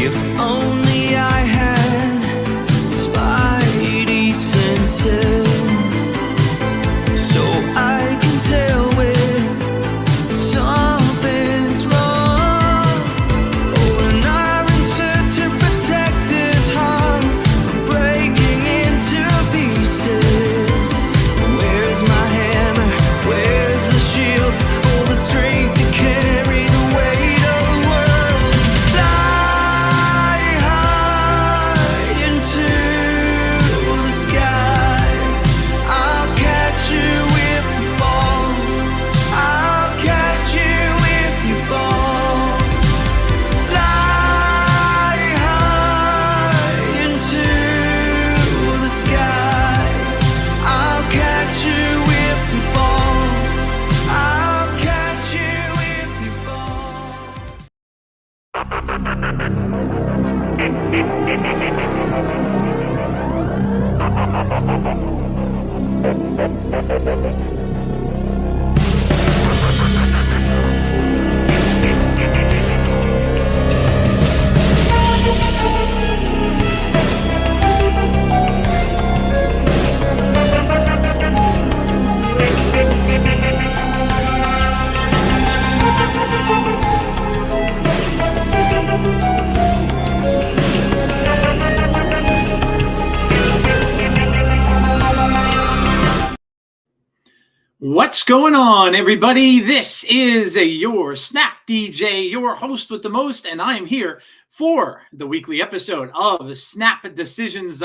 If only I had spidey senses, so I can tell when something's wrong. Oh, and I'm set to protect this heart from breaking into pieces. Where's my hammer? Where's the shield? All the strength to carry the weight of the world. Fly high into the sky. I'll catch you if you fall. I'll catch you if you fall. Fly high into the sky. I'll catch you if you fall. I'll catch you if you What's going on, everybody? This is your Snap DJ, your host with the most, and I am here for the weekly episode of Snap Decisions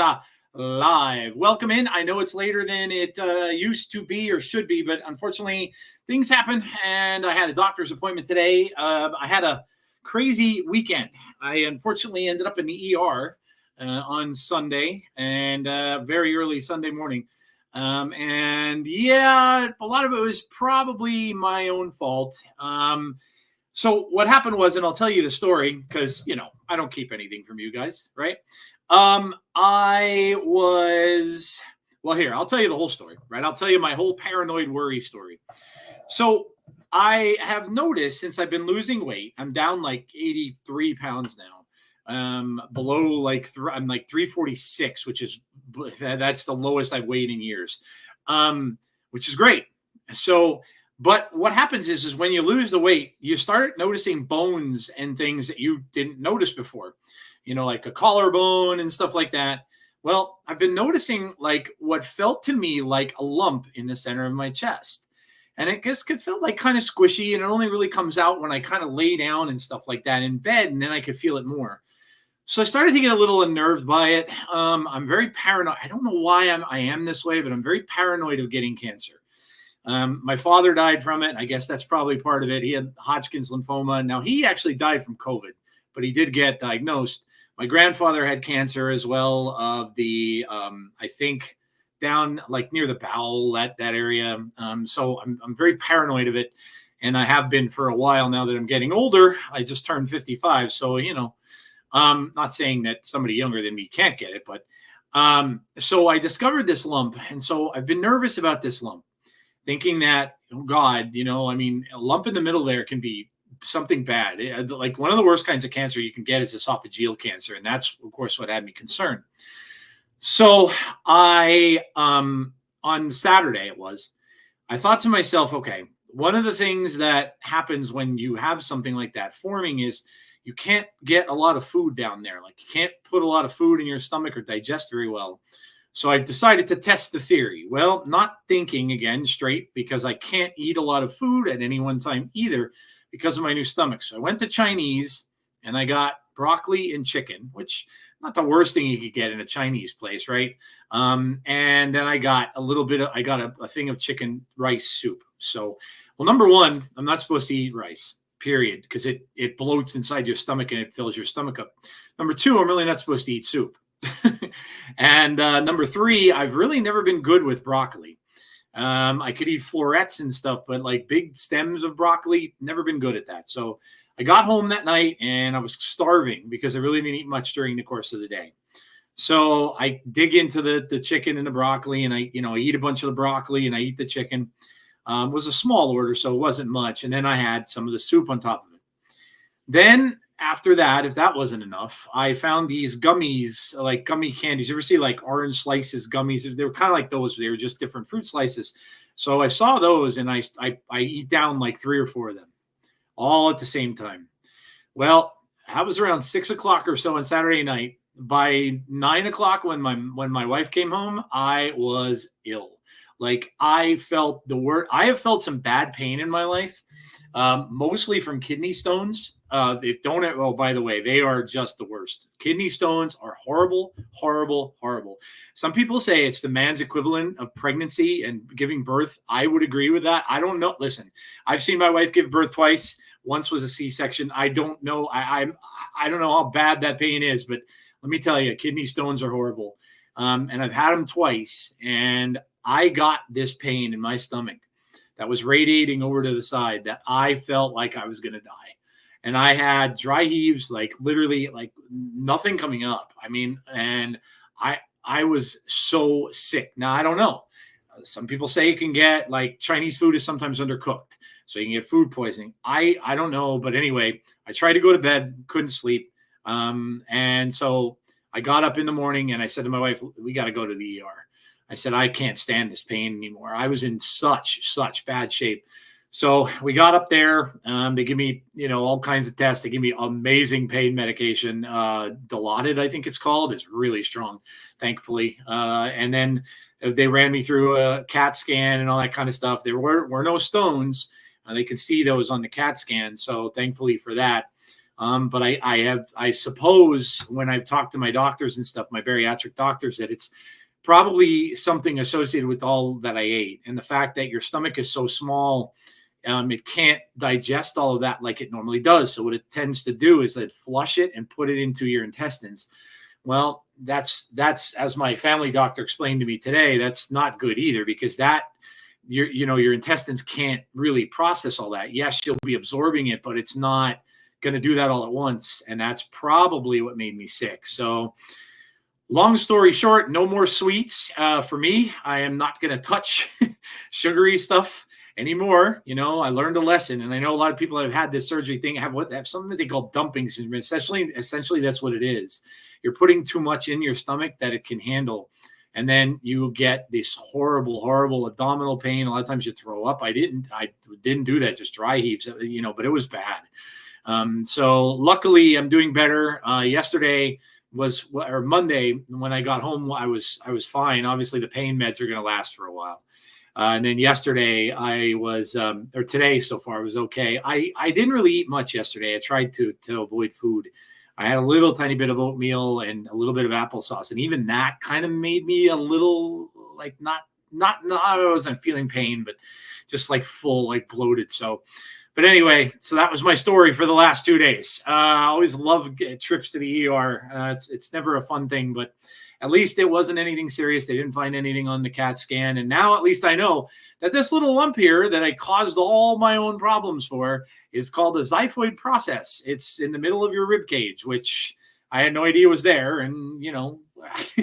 Live. Welcome in. I know it's later than it used to be or should be, but unfortunately things happen, and I had a doctor's appointment today. I had a crazy weekend. I unfortunately ended up in the ER on Sunday, and very early Sunday morning. And yeah, a lot of it was probably my own fault. So what happened was, and I'll tell you the story because, you know, I don't keep anything from you guys, right? Well, here, I'll tell you the whole story, right? I'll tell you my whole paranoid worry story. So I have noticed since I've been losing weight, I'm down like 83 pounds now. Below like I'm like 346, which is that's the lowest I've weighed in years, which is great. So, but what happens is when you lose the weight, you start noticing bones and things that you didn't notice before, you know, like a collarbone and stuff like that. Well, I've been noticing like what felt to me like a lump in the center of my chest. And it just could feel like kind of squishy, and it only really comes out when I kind of lay down and stuff like that in bed, and then I could feel it more. So I started to get a little unnerved by it. I'm very paranoid. I don't know why I am this way, but I'm very paranoid of getting cancer. My father died from it. I guess that's probably part of it. He had Hodgkin's lymphoma. Now, he actually died from COVID, but he did get diagnosed. My grandfather had cancer as well of the, I think, down like near the bowel, that area. So I'm very paranoid of it. And I have been for a while now that I'm getting older. I just turned 55. So, you know, not saying that somebody younger than me can't get it, but so I discovered this lump. And so I've been nervous about this lump, thinking that, oh God, you know, I mean, a lump in the middle there can be something bad. Like one of the worst kinds of cancer you can get is esophageal cancer. And that's, of course, what had me concerned. So I, on Saturday I thought to myself, okay, one of the things that happens when you have something like that forming is you can't get a lot of food down there. Like you can't put a lot of food in your stomach or digest very well. So I decided to test the theory. Well, not thinking again straight, because I can't eat a lot of food at any one time either because of my new stomach. So I went to Chinese and I got broccoli and chicken, which not the worst thing you could get in a Chinese place, right? And then I got a thing of chicken rice soup. So, well, number one, I'm not supposed to eat rice, period, because it bloats inside your stomach and it fills your stomach up. Number two, I'm really not supposed to eat soup. And number three, I've really never been good with broccoli. I could eat florets and stuff, but like big stems of broccoli, never been good at that. So I got home that night and I was starving because I really didn't eat much during the course of the day. So I dig into the chicken and the broccoli, and I eat a bunch of the broccoli and I eat the chicken. It was a small order, so it wasn't much. And then I had some of the soup on top of it. Then after that, if that wasn't enough, I found these gummies, like gummy candies. You ever see like orange slices gummies? They were kind of like those. They were just different fruit slices. So I saw those, and I eat down like 3 or 4 of them, all at the same time. Well, that was around 6 o'clock or so on Saturday night. By 9 o'clock, when my wife came home, I was ill. Like, I felt the word. I have felt some bad pain in my life, mostly from kidney stones. They don't. Oh, by the way, they are just the worst. Kidney stones are horrible, horrible, horrible. Some people say it's the man's equivalent of pregnancy and giving birth. I would agree with that. I don't know. Listen, I've seen my wife give birth twice. Once was a C-section. I don't know. I don't know how bad that pain is, but let me tell you, kidney stones are horrible. And I've had them twice, and I got this pain in my stomach that was radiating over to the side that I felt like I was going to die. And I had dry heaves, like literally like nothing coming up. I mean, and I was so sick. Now, I don't know. Some people say you can get, like, Chinese food is sometimes undercooked, so you can get food poisoning. I don't know. But anyway, I tried to go to bed, couldn't sleep. And so I got up in the morning and I said to my wife, we got to go to the ER. I said, I can't stand this pain anymore. I was in such bad shape. So we got up there. They give me, all kinds of tests. They give me amazing pain medication. Dilaudid, I think it's called. It's really strong, thankfully. And then they ran me through a CAT scan and all that kind of stuff. There were no stones. They could see those on the CAT scan. So thankfully for that. But I suppose when I've talked to my doctors and stuff, my bariatric doctors, that it's probably something associated with all that I ate. And the fact that your stomach is so small, it can't digest all of that like it normally does. So what it tends to do is that flush it and put it into your intestines. Well, that's as my family doctor explained to me today, that's not good either, because that your intestines can't really process all that. Yes, you'll be absorbing it, but it's not going to do that all at once. And that's probably what made me sick. So long story short, no more sweets for me. I am not going to touch sugary stuff anymore. I learned a lesson, and I know a lot of people that have had this surgery thing have something that they call dumping syndrome. Essentially, that's what it is. You're putting too much in your stomach that it can handle, and then you get this horrible, horrible abdominal pain. A lot of times you throw up. I didn't do that, just dry heaves, but it was bad. So luckily, I'm doing better. Yesterday or Monday, when I got home, I was fine. Obviously, the pain meds are going to last for a while. And then yesterday or today so far was okay. I didn't really eat much yesterday. I tried to avoid food. I had a little tiny bit of oatmeal and a little bit of applesauce. And even that kind of made me a little, like, not, I wasn't feeling pain, but just like full, like bloated. But anyway, so that was my story for the last 2 days. I always love trips to the ER. It's never a fun thing, but at least it wasn't anything serious. They didn't find anything on the CAT scan. And now at least I know that this little lump here that I caused all my own problems for is called the xiphoid process. It's in the middle of your rib cage, which I had no idea was there. And,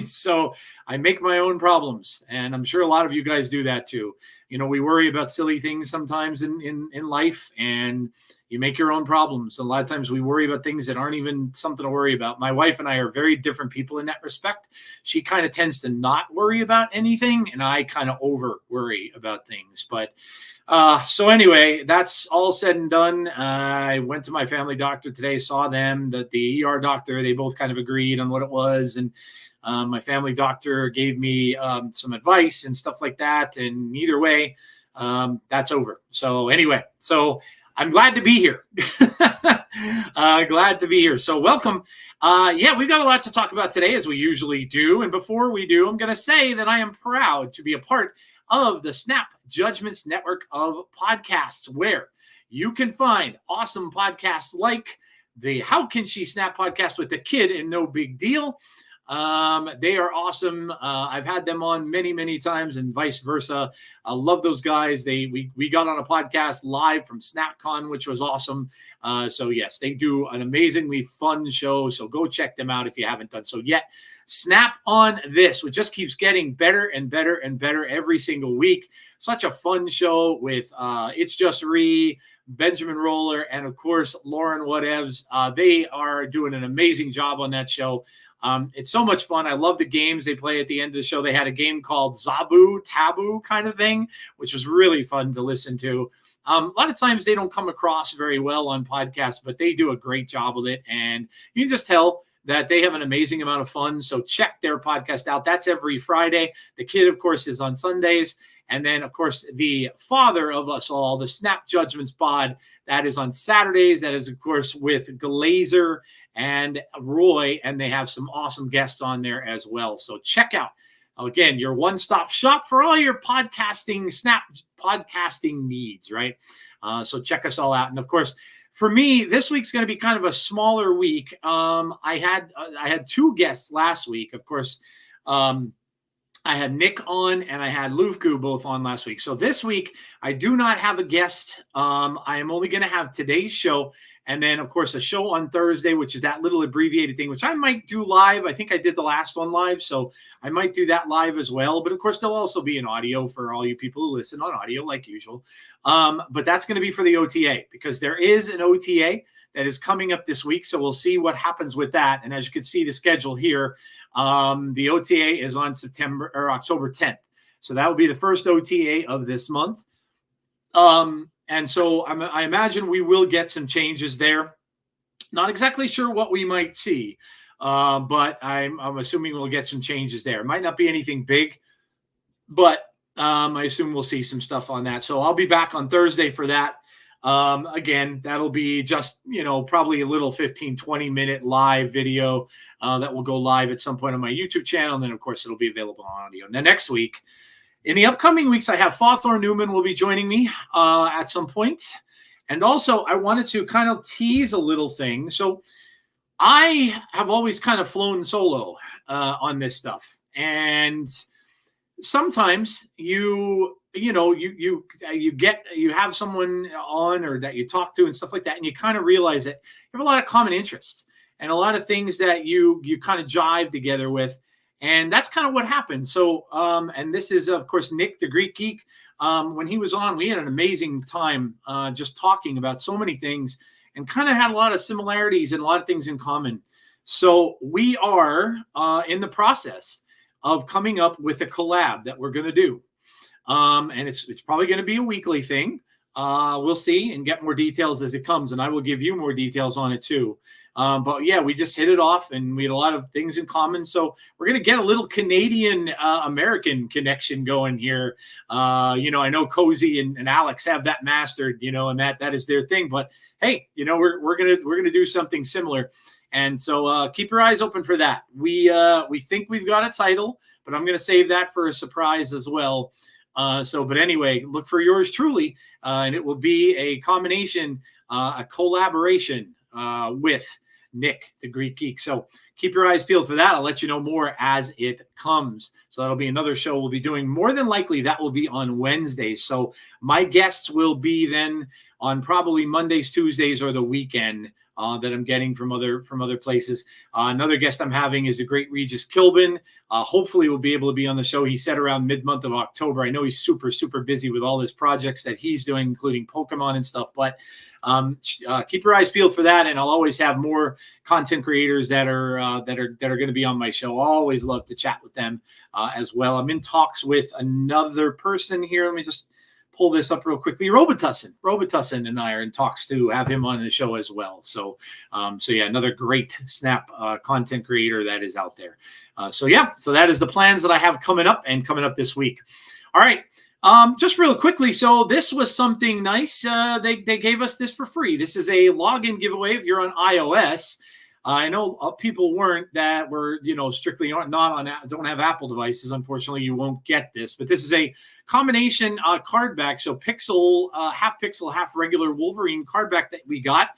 so I make my own problems. And I'm sure a lot of you guys do that too. We worry about silly things sometimes in life, and you make your own problems. A lot of times we worry about things that aren't even something to worry about. My wife and I are very different people in that respect. She kind of tends to not worry about anything, and I kind of over worry about things. But so anyway, that's all said and done. I went to my family doctor today, saw them, the ER doctor. They both kind of agreed on what it was. And my family doctor gave me some advice and stuff like that. And either way, that's over. So anyway, I'm glad to be here. Glad to be here. So welcome. We've got a lot to talk about today, as we usually do. And before we do, I'm going to say that I am proud to be a part of the Snap Judgments network of podcasts, where you can find awesome podcasts like the How Can She Snap podcast with the kid and No Big Deal. They are awesome. I've had them on many, many times, and vice versa. I love those guys. We got on a podcast live from SnapCon, which was awesome. So yes, they do an amazingly fun show. So go check them out if you haven't done so yet. Snap on This, which just keeps getting better and better and better every single week. Such a fun show with It's Just Ree, Benjamin Roller, and of course, Lauren Whatevs. They are doing an amazing job on that show. It's so much fun. I love the games they play at the end of the show. They had a game called Zabu Taboo kind of thing, which was really fun to listen to. A lot of times they don't come across very well on podcasts, but they do a great job with it. And you can just tell that they have an amazing amount of fun. So check their podcast out. That's every Friday. The kid, of course, is on Sundays. And then, of course, the father of us all, the Snap Judgments pod, that is on Saturdays. That is, of course, with Glazer and Roy, and they have some awesome guests on there as well. So check out, again, your one-stop shop for all your podcasting, Snap podcasting needs, right? So check us all out. And, of course, for me, this week's going to be kind of a smaller week. I had two guests last week. Of course, I had Nick on and I had Lufku both on last week. So this week, I do not have a guest. I am only going to have today's show. And then, of course, a show on Thursday, which is that little abbreviated thing, which I might do live. I think I did the last one live, so I might do that live as well. But, of course, there'll also be an audio for all you people who listen on audio like usual. But that's going to be for the OTA because there is an OTA that is coming up this week. So we'll see what happens with that. And as you can see the schedule here, the OTA is on October 10th. So that will be the first OTA of this month. And so I imagine we will get some changes there. Not exactly sure what we might see, but I'm assuming we'll get some changes there. It might not be anything big, but I assume we'll see some stuff on that. So I'll be back on Thursday for that. Again, that'll be just, probably a little 15, 20-minute live video that will go live at some point on my YouTube channel. And then, of course, it'll be available on audio. Now, next week, in the upcoming weeks, I have Fawthorne Newman will be joining me at some point. And also, I wanted to kind of tease a little thing. So I have always kind of flown solo on this stuff. And sometimes you have someone on or that you talk to and stuff like that, and you kind of realize that you have a lot of common interests and a lot of things that you kind of jive together with. And that's kind of what happened. So, and this is, of course, Nick, the Greek Geek. When he was on, we had an amazing time just talking about so many things and kind of had a lot of similarities and a lot of things in common. So we are in the process of coming up with a collab that we're going to do. And it's probably going to be a weekly thing. We'll see and get more details as it comes. And I will give you more details on it too. But yeah, we just hit it off and we had a lot of things in common. So we're going to get a little Canadian American connection going here. I know Cozy and Alex have that mastered, and that is their thing. But hey, we're going to do something similar. And so keep your eyes open for that. We think we've got a title, but I'm going to save that for a surprise as well. But anyway, look for yours truly. And it will be a combination, a collaboration with Nick, the Greek Geek. So keep your eyes peeled for that. I'll let you know more as it comes. So that'll be another show we'll be doing. More than likely, that will be on Wednesdays. So my guests will be then on probably Mondays, Tuesdays, or the weekend that I'm getting from other places. Another guest I'm having is the great Regis Kilbin. Hopefully we'll be able to be on the show. He said around mid-month of October. I know he's super, super busy with all his projects that he's doing, including Pokemon and stuff. But keep your eyes peeled for that, and I'll always have more content creators that are going to be on my show. I always love to chat with them as well. I'm in talks with another person here. Let me just pull this up real quickly. Robitussin and I are in talks to have him on the show as well. So yeah, another great Snap content creator that is out there. So that is the plans that I have coming up this week. All right. Just real quickly. So this was something nice. They gave us this for free. This is a login giveaway if you're on iOS. I know people were strictly don't have Apple devices. Unfortunately, you won't get this. But this is a combination card back. So pixel, half regular Wolverine card back that we got.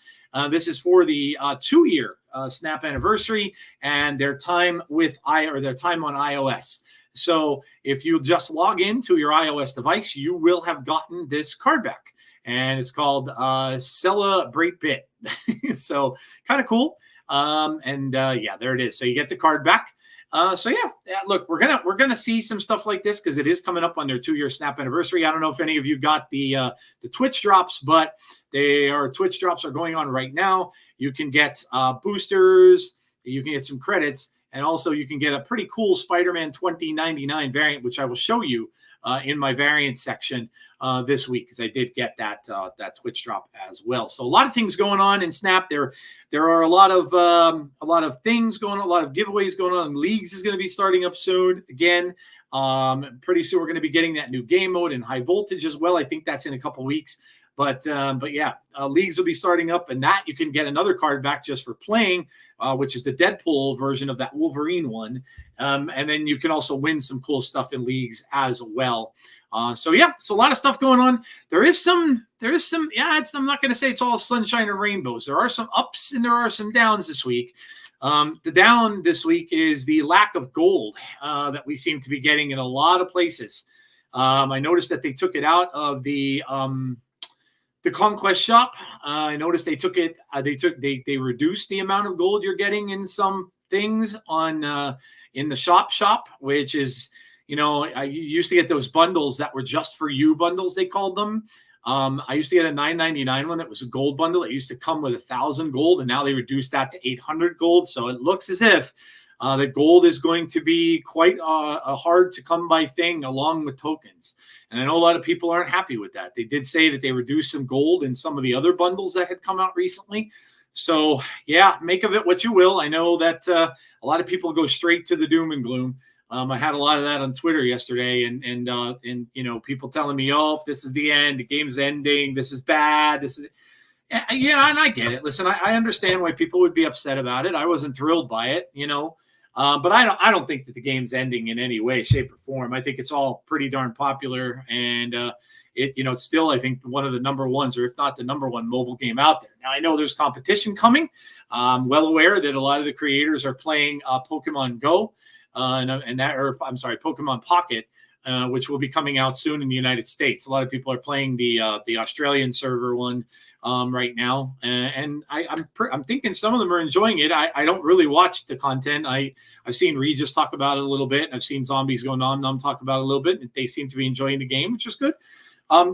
This is for the 2-year Snap anniversary and their time on iOS. So if you just log into your iOS device, you will have gotten this card back. And it's called Celebrate Bit. So kind of cool. There it is. So you get the card back. So yeah, look, we're gonna see some stuff like this because it is coming up on their 2-year Snap anniversary. I don't know if any of you got the Twitch drops, but Twitch drops are going on right now. You can get boosters, you can get some credits, and also you can get a pretty cool Spider-Man 2099 variant, which I will show you in my variant section this week, because I did get that Twitch drop as well. So a lot of things going on in Snap. There are a lot of things going on, a lot of giveaways going on. Leagues is going to be starting up soon again. Pretty soon we're going to be getting that new game mode in high voltage as well. I think that's in a couple weeks. But yeah, leagues will be starting up, and that you can get another card back just for playing, which is the Deadpool version of that Wolverine one. And then you can also win some cool stuff in leagues as well. So yeah, so a lot of stuff going on. There is some, yeah, I'm not going to say it's all sunshine and rainbows. There are some ups and there are some downs this week. The down this week is the lack of gold that we seem to be getting in a lot of places. I noticed that they took it out of the Conquest shop. I noticed they took it. They reduced the amount of gold you're getting in some things on in the shop, which is, I used to get those bundles that were just for you bundles, they called them. I used to get a $9.99 one that was a gold bundle. It used to come with 1,000 gold, and now they reduced that to 800 gold. So it looks as if the gold is going to be quite a hard to come by thing along with tokens. And I know a lot of people aren't happy with that. They did say that they reduced some gold in some of the other bundles that had come out recently. So yeah, make of it what you will. I know that a lot of people go straight to the doom and gloom. I had a lot of that on Twitter yesterday, and people telling me, "Oh, this is the end. The game's ending. This is bad. This is." Yeah, and I get it. Listen, I understand why people would be upset about it. I wasn't thrilled by it, but I don't think that the game's ending in any way, shape, or form. I think it's all pretty darn popular, and it's still, I think, one of the number ones, or if not the number one mobile game out there. Now I know there's competition coming. I'm well aware that a lot of the creators are playing Pokemon Go, Pokemon Pocket, which will be coming out soon in the United States. A lot of people are playing the Australian server one right now, and I'm thinking some of them are enjoying it. I don't really watch the content. I've seen Regis talk about it a little bit, and I've seen Zombies Go Nom talk about it a little bit, and they seem to be enjoying the game, which is good.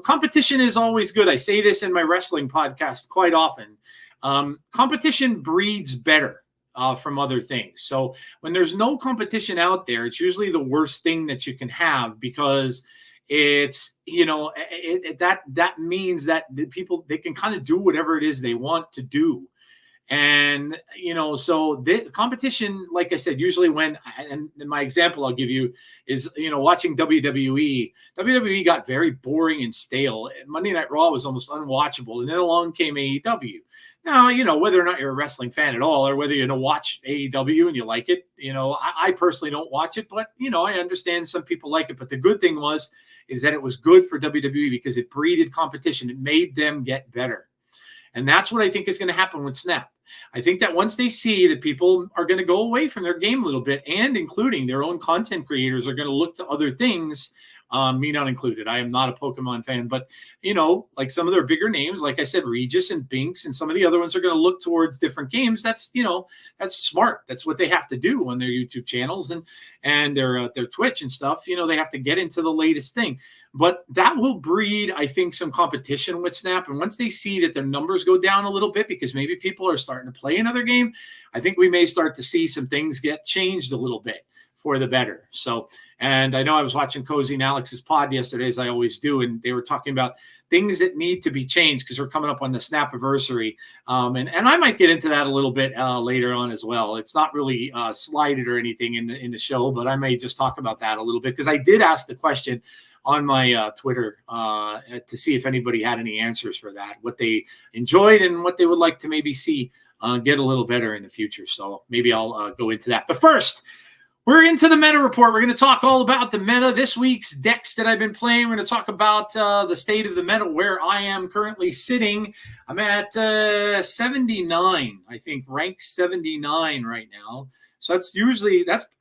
Competition is always good. I say this in my wrestling podcast quite often. Competition breeds better from other things. So when there's no competition out there, it's usually the worst thing that you can have, because it's, that means that the people, they can kind of do whatever it is they want to do. And, so the competition, like I said, usually and my example I'll give you is, watching WWE. WWE got very boring and stale. Monday Night Raw was almost unwatchable. And then along came AEW. Now, whether or not you're a wrestling fan at all, or whether you watch AEW and you like it, I personally don't watch it, but, I understand some people like it. But the good thing is that it was good for WWE because it breeded competition. It made them get better. And that's what I think is going to happen with Snap. I think that once they see that people are going to go away from their game a little bit, and including their own content creators are going to look to other things, me not included. I am not a Pokemon fan, but, like some of their bigger names, like I said, Regis and Binks and some of the other ones are going to look towards different games. That's, that's smart. That's what they have to do on their YouTube channels and their Twitch and stuff. They have to get into the latest thing. But that will breed, I think, some competition with Snap. And once they see that their numbers go down a little bit, because maybe people are starting to play another game, I think we may start to see some things get changed a little bit for the better. So, and I know I was watching Cozy and Alex's pod yesterday, as I always do, and they were talking about things that need to be changed because we're coming up on the Snap-iversary. And I might get into that a little bit later on as well. It's not really slided or anything in the show, but I may just talk about that a little bit, because I did ask the question on my Twitter to see if anybody had any answers for that, what they enjoyed and what they would like to maybe see get a little better in the future. So maybe I'll go into that. But first, we're into the meta report. We're going to talk all about the meta, this week's decks that I've been playing. We're going to talk about the state of the meta, where I am currently sitting. I'm at 79, I think, rank 79 right now. So that's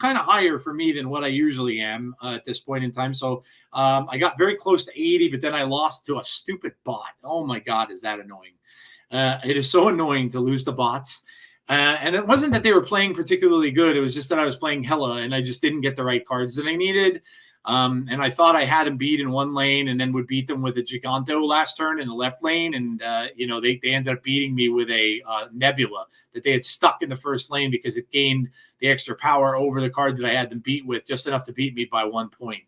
kind of higher for me than what I usually am at this point in time. So I got very close to 80, but then I lost to a stupid bot. Oh my God, is that annoying? It is so annoying to lose to bots. And it wasn't that they were playing particularly good. It was just that I was playing Hela and I just didn't get the right cards that I needed. And I thought I had him beat in one lane and then would beat them with a Giganto last turn in the left lane. And, they ended up beating me with a Nebula that they had stuck in the first lane because it gained the extra power over the card that I had them beat with, just enough to beat me by 1 point.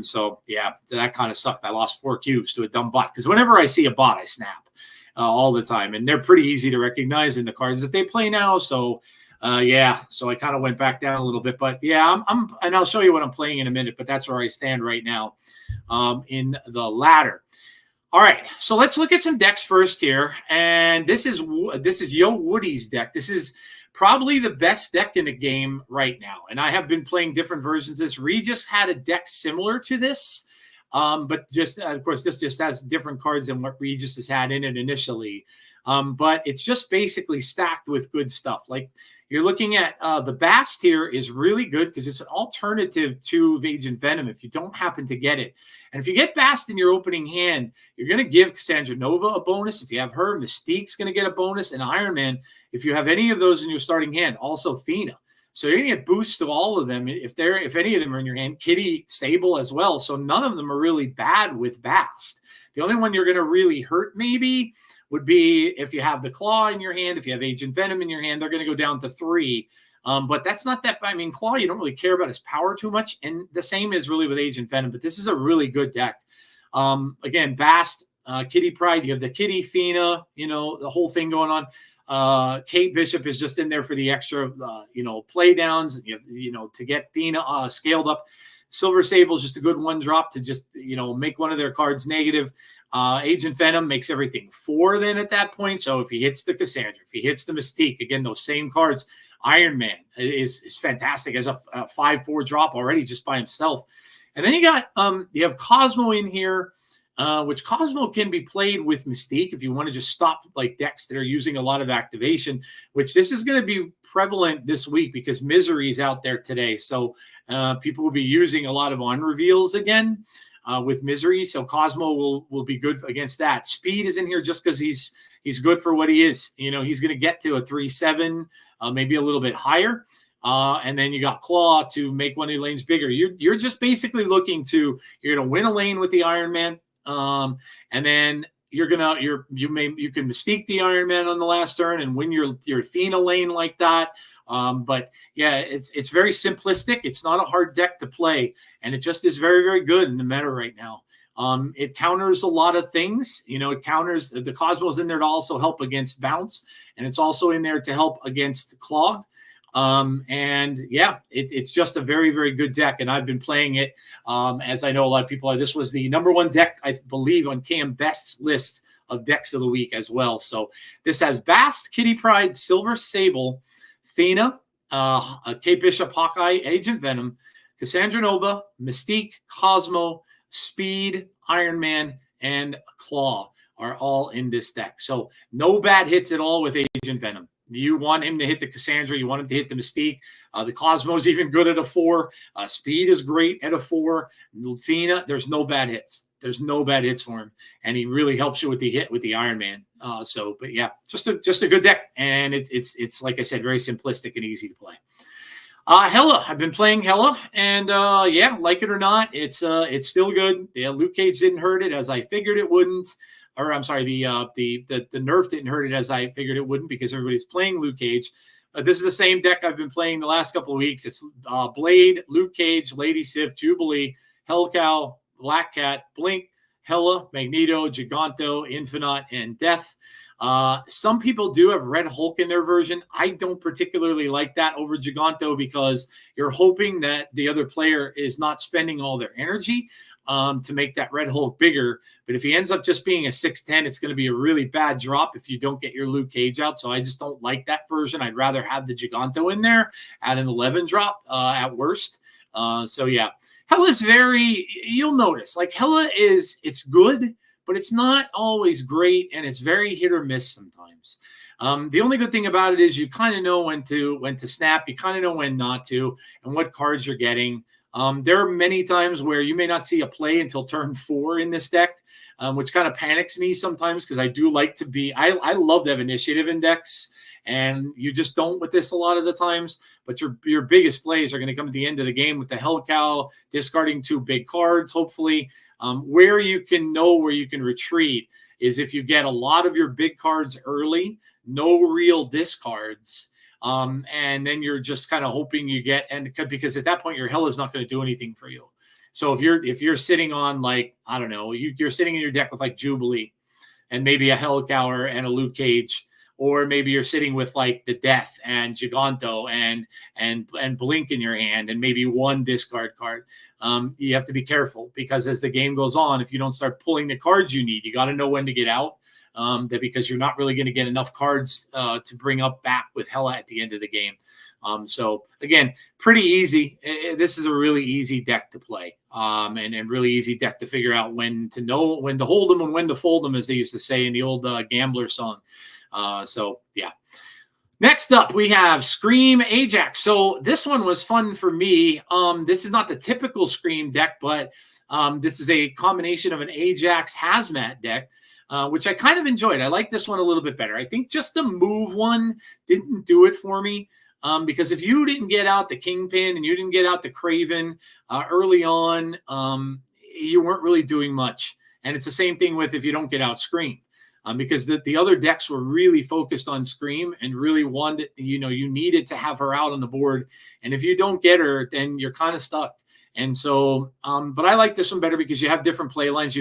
So that kind of sucked. I lost 4 cubes to a dumb bot because whenever I see a bot, I snap all the time. And they're pretty easy to recognize in the cards that they play now. So so I kind of went back down a little bit, but and I'll show you what I'm playing in a minute, but that's where I stand right now in the ladder. All right, so let's look at some decks first here. And this is Yo Woody's deck. This is probably the best deck in the game right now. And I have been playing different versions of this. Regis had a deck similar to this, but just, of course, this just has different cards than what Regis has had in it initially. But it's just basically stacked with good stuff. Like, you're looking at the Bast here is really good because it's an alternative to Agent Venom if you don't happen to get it. And if you get Bast in your opening hand, you're going to give Cassandra Nova a bonus. If you have her, Mystique's going to get a bonus. And Iron Man, if you have any of those in your starting hand, also Thena. So you're going to get boosts of all of them if any of them are in your hand. Kitty, Sable as well. So none of them are really bad with Bast. The only one you're going to really hurt maybe would be if you have the Claw in your hand. If you have Agent Venom in your hand, they're going to go down to 3. But that's not that. I mean, Claw, you don't really care about his power too much. And the same is really with Agent Venom. But this is a really good deck. Again, Bast, Kitty Pryde. You have the Kitty, Thena, the whole thing going on. Kate Bishop is just in there for the extra, play downs, to get Thena scaled up. Silver Sable is just a good 1-drop to just, make one of their cards negative. Agent Venom makes everything 4 then at that point. So if he hits the Cassandra, if he hits the Mystique, again, those same cards. Iron Man is fantastic as a 5/4 drop already just by himself. And then you have Cosmo in here, which Cosmo can be played with Mystique if you want to just stop like decks that are using a lot of activation, which this is going to be prevalent this week because Misery's out there today. So people will be using a lot of unreveals again with Misery. So Cosmo will be good against that. Speed is in here just because he's good for what he is. He's going to get to a 3/7, maybe a little bit higher. And then you got Claw to make one of the lanes bigger. You're just basically looking to, you're going to win a lane with the Iron Man. And then you can Mystique the Iron Man on the last turn and win your Athena lane like that. But yeah, it's very simplistic. It's not a hard deck to play, and it just is very, very good in the meta right now. It counters a lot of things. It counters the Cosmos in there to also help against bounce, and it's also in there to help against clog. And yeah, it's just a very, very good deck. And I've been playing it. As I know a lot of people are, this was the #1 deck, I believe, on Cam Best's list of decks of the week as well. So this has Bast, Kitty Pryde, Silver Sable, Thena, Kate Bishop, Hawkeye, Agent Venom, Cassandra Nova, Mystique, Cosmo, Speed, Iron Man, and Claw are all in this deck. So no bad hits at all with Agent Venom. You want him to hit the Cassandra. You want him to hit the Mystique. The Cosmo's even good at a 4. Speed is great at a 4. Athena, there's no bad hits. There's no bad hits for him. And he really helps you with the hit with the Iron Man. But yeah, just a good deck. And it's like I said, very simplistic and easy to play. Hela, I've been playing Hela, and like it or not, it's still good. The Luke Cage didn't hurt it as I figured it wouldn't. Or I'm sorry, the nerf didn't hurt it as I figured it wouldn't because everybody's playing Luke Cage. This is the same deck I've been playing the last couple of weeks. It's Blade, Luke Cage, Lady Sif, Jubilee, Hellcow, Black Cat, Blink, Hela, Magneto, Giganto, Infinite, and Death. Some people do have Red Hulk in their version. I don't particularly like that over Giganto because you're hoping that the other player is not spending all their energy to make that Red Hulk bigger. But if he ends up just being a 6'10", it's going to be a really bad drop if you don't get your Luke Cage out. So I just don't like that version. I'd rather have the Giganto in there at an 11 drop at worst. So yeah, Hela's you'll notice, like Hela it's good, but it's not always great, and it's very hit or miss sometimes. The only good thing about it is you kind of know when to snap, you kind of know when not to, and what cards you're getting. There are many times where you may not see a play until turn 4 in this deck, which kind of panics me sometimes because I do like to be – I love to have initiative in decks, and you just don't with this a lot of the times. But your biggest plays are going to come at the end of the game with the Hell Cow, discarding 2 big cards, hopefully. Where you can know where you can retreat is if you get a lot of your big cards early, no real discards, and then you're just kind of hoping you get, and because at that point your Hell is not going to do anything for you. So if you're sitting on, like, I don't know, you're sitting in your deck with like Jubilee and maybe a Hellcower and a Luke Cage, or maybe you're sitting with like the Death and Giganto and Blink in your hand and maybe 1 discard card. You have to be careful, because as the game goes on, if you don't start pulling the cards you need, you got to know when to get out, because you're not really going to get enough cards to bring up back with Hell at the end of the game. So again, pretty easy. This is a really easy deck to play, and really easy deck to figure out when to hold them and when to fold them, as they used to say in the old Gambler song. So yeah. Next up, we have Scream Ajax. So this one was fun for me. This is not the typical Scream deck, but this is a combination of an Ajax Hazmat deck, which I kind of enjoyed. I like this one a little bit better. I think just the move one didn't do it for me. Because if you didn't get out the Kingpin and you didn't get out the Craven early on, you weren't really doing much. And it's the same thing with if you don't get out Scream. Because the other decks were really focused on Scream and really wanted, you needed to have her out on the board. And if you don't get her, then you're kind of stuck. And so, but I like this one better because you have different play lines.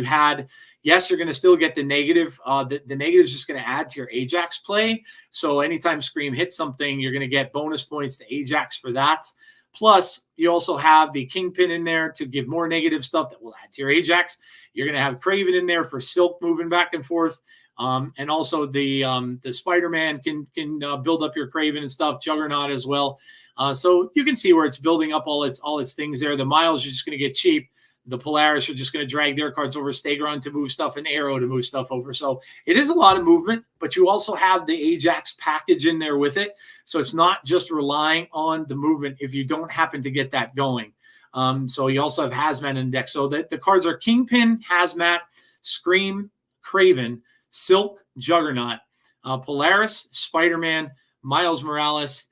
Yes, you're going to still get the negative. The negative is just going to add to your Ajax play. So anytime Scream hits something, you're going to get bonus points to Ajax for that. Plus, you also have the Kingpin in there to give more negative stuff that will add to your Ajax. You're going to have Craven in there for Silk moving back and forth. And also the Spider-Man can build up your Craven and stuff, Juggernaut as well. So you can see where it's building up all its things there. The Miles are just going to get cheap. The Polaris are just going to drag their cards over, Stegron to move stuff, and Arrow to move stuff over. So it is a lot of movement, but you also have the Ajax package in there with it. So it's not just relying on the movement if you don't happen to get that going. So you also have Hazmat in the deck. So the cards are Kingpin, Hazmat, Scream, Craven, Silk, Juggernaut, Polaris, Spider-Man, Miles Morales,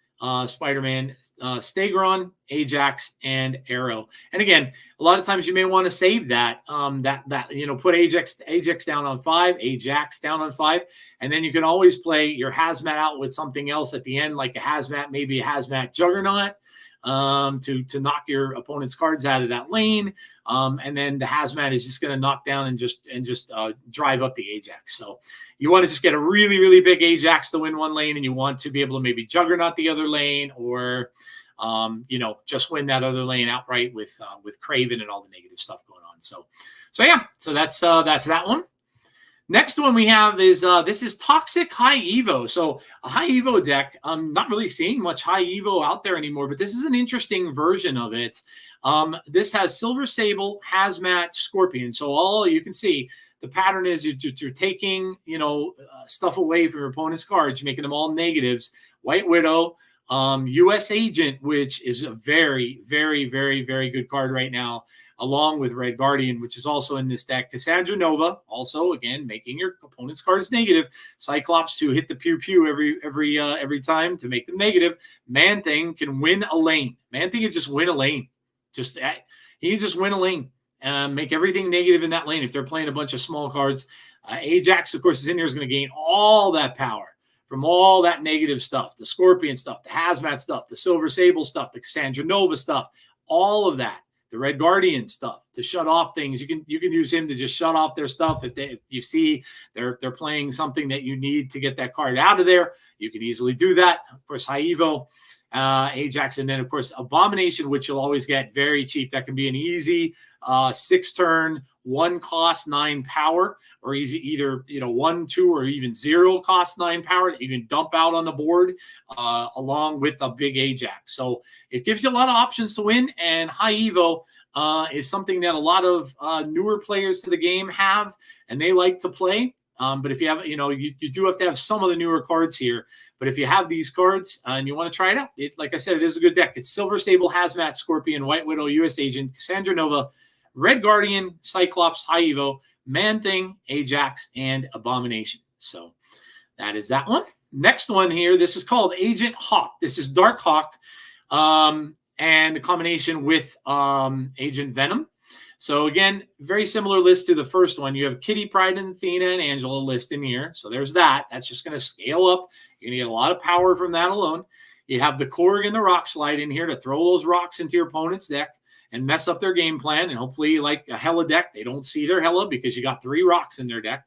Spider-Man, Stegron, Ajax, and Arrow. And again, a lot of times you may want to save that, put Ajax down on 5, Ajax down on 5, and then you can always play your Hazmat out with something else at the end, like a Hazmat, maybe a Hazmat Juggernaut, to knock your opponent's cards out of that lane. And then the Hazmat is just going to knock down and just drive up the Ajax. So you want to just get a really, really big Ajax to win one lane, and you want to be able to maybe Juggernaut the other lane, or just win that other lane outright with Craven and all the negative stuff going on. So yeah, so that's that one. Next one we have is this is Toxic High Evo. So a High Evo deck. I'm not really seeing much High Evo out there anymore, but this is an interesting version of it. This has Silver Sable, Hazmat, Scorpion. So all you can see, the pattern is you're taking stuff away from your opponent's cards, you're making them all negatives. White Widow, U.S. Agent, which is a very, very, very, very good card right now, along with Red Guardian, which is also in this deck. Cassandra Nova, also, again, making your opponent's cards negative. Cyclops to hit the pew-pew every time to make them negative. Man-Thing can win a lane. Man-Thing can just win a lane. He can just win a lane. Make everything negative in that lane if they're playing a bunch of small cards. Ajax, of course, is in here, is going to gain all that power from all that negative stuff, the Scorpion stuff, the Hazmat stuff, the Silver Sable stuff, the Cassandra Nova stuff, all of that. The Red Guardian stuff to shut off things. You can use him to just shut off their stuff. If you see they're playing something that you need to get that card out of there, you can easily do that. Of course, High Evo, Ajax, and then of course Abomination, which you'll always get very cheap. That can be an easy 6-turn, 1 cost 9 power, or either 1, 2, or even 0 cost 9 power that you can dump out on the board along with a big Ajax. So it gives you a lot of options to win, and High Evo is something that a lot of newer players to the game have, and they like to play. But if you have, you do have to have some of the newer cards here. But if you have these cards and you want to try it out, like I said, it is a good deck. It's Silver Sable, Hazmat, Scorpion, White Widow, U.S. Agent, Cassandra Nova, Red Guardian, Cyclops, High Evo, Man-Thing, Ajax, and Abomination. So that is that one. next one here, this is called Agent Hawk. This is Dark Hawk, and a combination with Agent Venom. So again, very similar list to the first one. You have Kitty Pryde and Athena and Angela list in here. So there's that. That's just going to scale up. You're going to get a lot of power from that alone. You have the Korg and the Rock Slide in here to throw those rocks into your opponent's deck and mess up their game plan. And hopefully, like a Hela deck, they don't see their Hela because you got 3 rocks in their deck.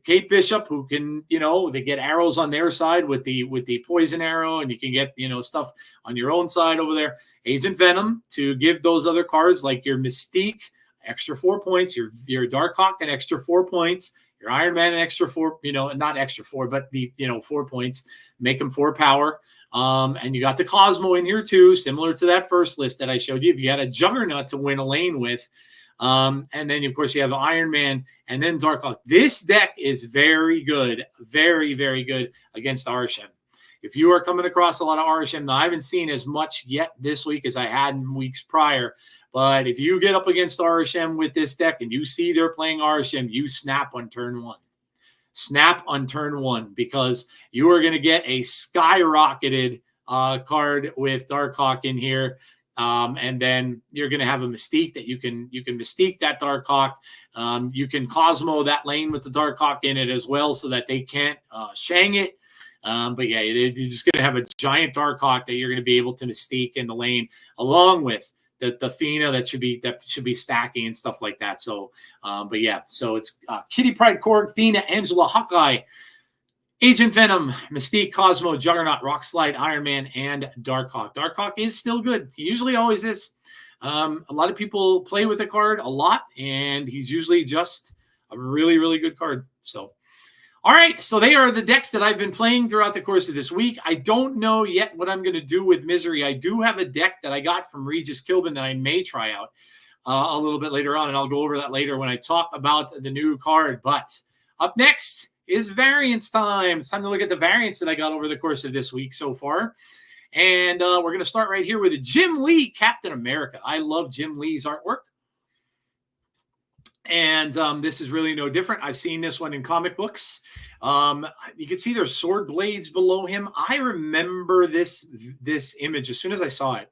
Kate Bishop, who can, they get arrows on their side with the poison arrow, and you can get, stuff on your own side over there. Agent Venom to give those other cards like your Mystique, extra 4 points, your Dark Hawk, an extra 4 points, your Iron Man, an extra 4, not extra 4, but 4 points, make them 4 power. And you got the Cosmo in here too, similar to that first list that I showed you. If you had a Juggernaut to win a lane with, and then of course you have Iron Man and then Dark Hawk. This deck is very good, very, very good against Arishem. If you are coming across a lot of Arishem, now I haven't seen as much yet this week as I had in weeks prior. But if you get up against Arishem with this deck and you see they're playing Arishem, you snap on turn 1. Snap on turn 1, because you are going to get a skyrocketed card with Dark Hawk in here. And then you're going to have a Mystique that you can Mystique that Dark Hawk. You can Cosmo that lane with the Dark Hawk in it as well, so that they can't Shang it. But yeah, you're just going to have a giant Dark Hawk that you're going to be able to Mystique in the lane, along with the Athena that should be stacking and stuff like that. So, but yeah, so it's Kitty Pryde, Korg, Athena, Angela, Hawkeye, Agent Venom, Mystique, Cosmo, Juggernaut, Rock Slide, Iron Man, and Dark Hawk. Dark Hawk is still good. He usually always is. A lot of people play with the card a lot, and he's usually just a really, really good card. So, all right. So they are the decks that I've been playing throughout the course of this week. I don't know yet what I'm going to do with Misery. I do have a deck that I got from Regis Kilbin that I may try out a little bit later on, and I'll go over that later when I talk about the new card. But up next is variance time. It's time to look at the variants that I got over the course of this week so far. And we're going to start right here with Jim Lee, Captain America. I love Jim Lee's artwork. And this is really no different. I've seen this one in comic books. You can see there's sword blades below him. I remember this image as soon as I saw it.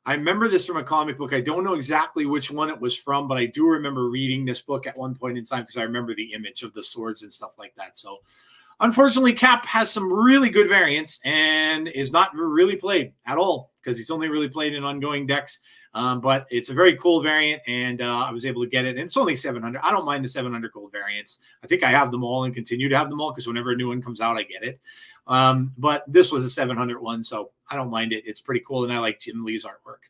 I remember this from a comic book. I don't know exactly which one it was from, but I do remember reading this book at one point in time because I remember the image of the swords and stuff like that. So unfortunately, Cap has some really good variants and is not really played at all because he's only really played in ongoing decks. But it's a very cool variant, and I was able to get it. And it's only 700. I don't mind the 700 gold variants. I think I have them all and continue to have them all because whenever a new one comes out, I get it. But this was a 700 one, so I don't mind it. It's pretty cool, and I like Jim Lee's artwork.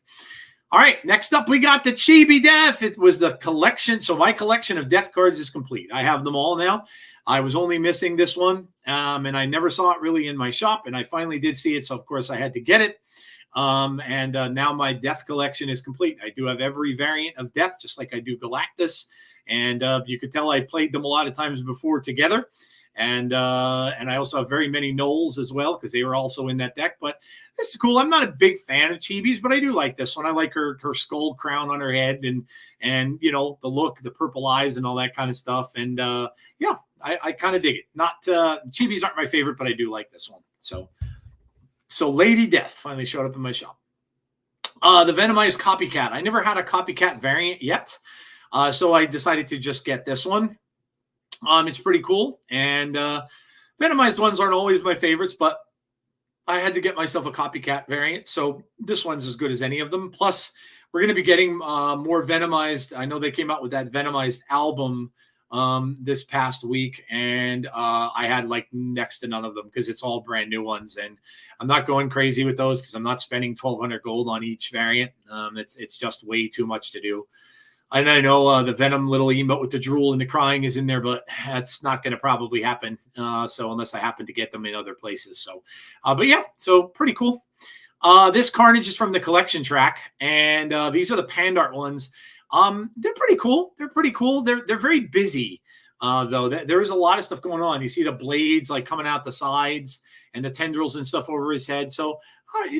All right, next up, we got the Chibi Death. It was the collection. So my collection of Death cards is complete. I have them all now. I was only missing this one, and I never saw it really in my shop, and I finally did see it, so of course I had to get it. Now my Death collection is complete. I do have every variant of Death, just like I do Galactus, and you could tell I played them a lot of times before together. And I also have very many Knowles as well because they were also in that deck. But this is cool. I'm not a big fan of Chibis, but I do like this one. I like her skull crown on her head and the look, the purple eyes, and all that kind of stuff. And yeah, I kind of dig it. Not Chibis aren't my favorite, but I do like this one. So Lady Death finally showed up in my shop. The Venomized Copycat. I never had a Copycat variant yet, so I decided to just get this one. It's pretty cool, and Venomized ones aren't always my favorites, but I had to get myself a Copycat variant, so this one's as good as any of them. Plus, we're going to be getting more Venomized. I know they came out with that Venomized album this past week, and I had like next to none of them because it's all brand new ones, and I'm not going crazy with those because I'm not spending 1,200 gold on each variant. It's just way too much to do. And I know the Venom little emote with the drool and the crying is in there, but that's not going to probably happen. So unless I happen to get them in other places. So, but yeah, so pretty cool. This Carnage is from the collection track, and these are the Pandart ones. They're pretty cool. They're very busy, though. There is a lot of stuff going on. You see the blades like coming out the sides and the tendrils and stuff over his head. So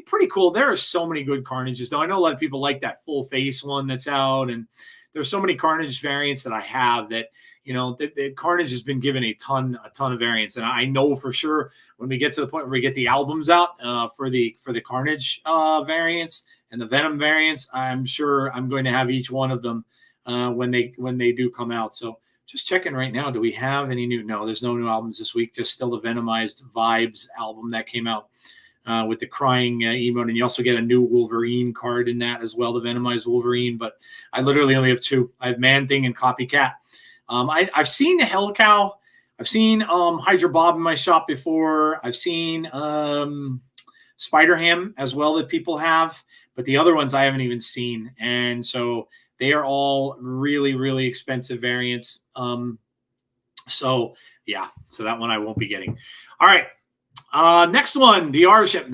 pretty cool. There are so many good Carnages, though. I know a lot of people like that full face one that's out, and there's so many Carnage variants that I have that, the Carnage has been given a ton of variants. And I know for sure when we get to the point where we get the albums out for the Carnage variants and the Venom variants, I'm sure I'm going to have each one of them when they do come out. So just checking right now, do we have any new? No, there's no new albums this week. Just still the Venomized Vibes album that came out with the crying emote, and you also get a new Wolverine card in that as well, the Venomized Wolverine. But I literally only have two. I have Man Thing and Copycat. I've seen the Hell Cow. I've seen Hydra Bob in my shop before. I've seen Spider-Ham as well that people have, but the other ones I haven't even seen. And so they are all really, really expensive variants. So yeah, so that one I won't be getting. All right. Next one, the R-Ship.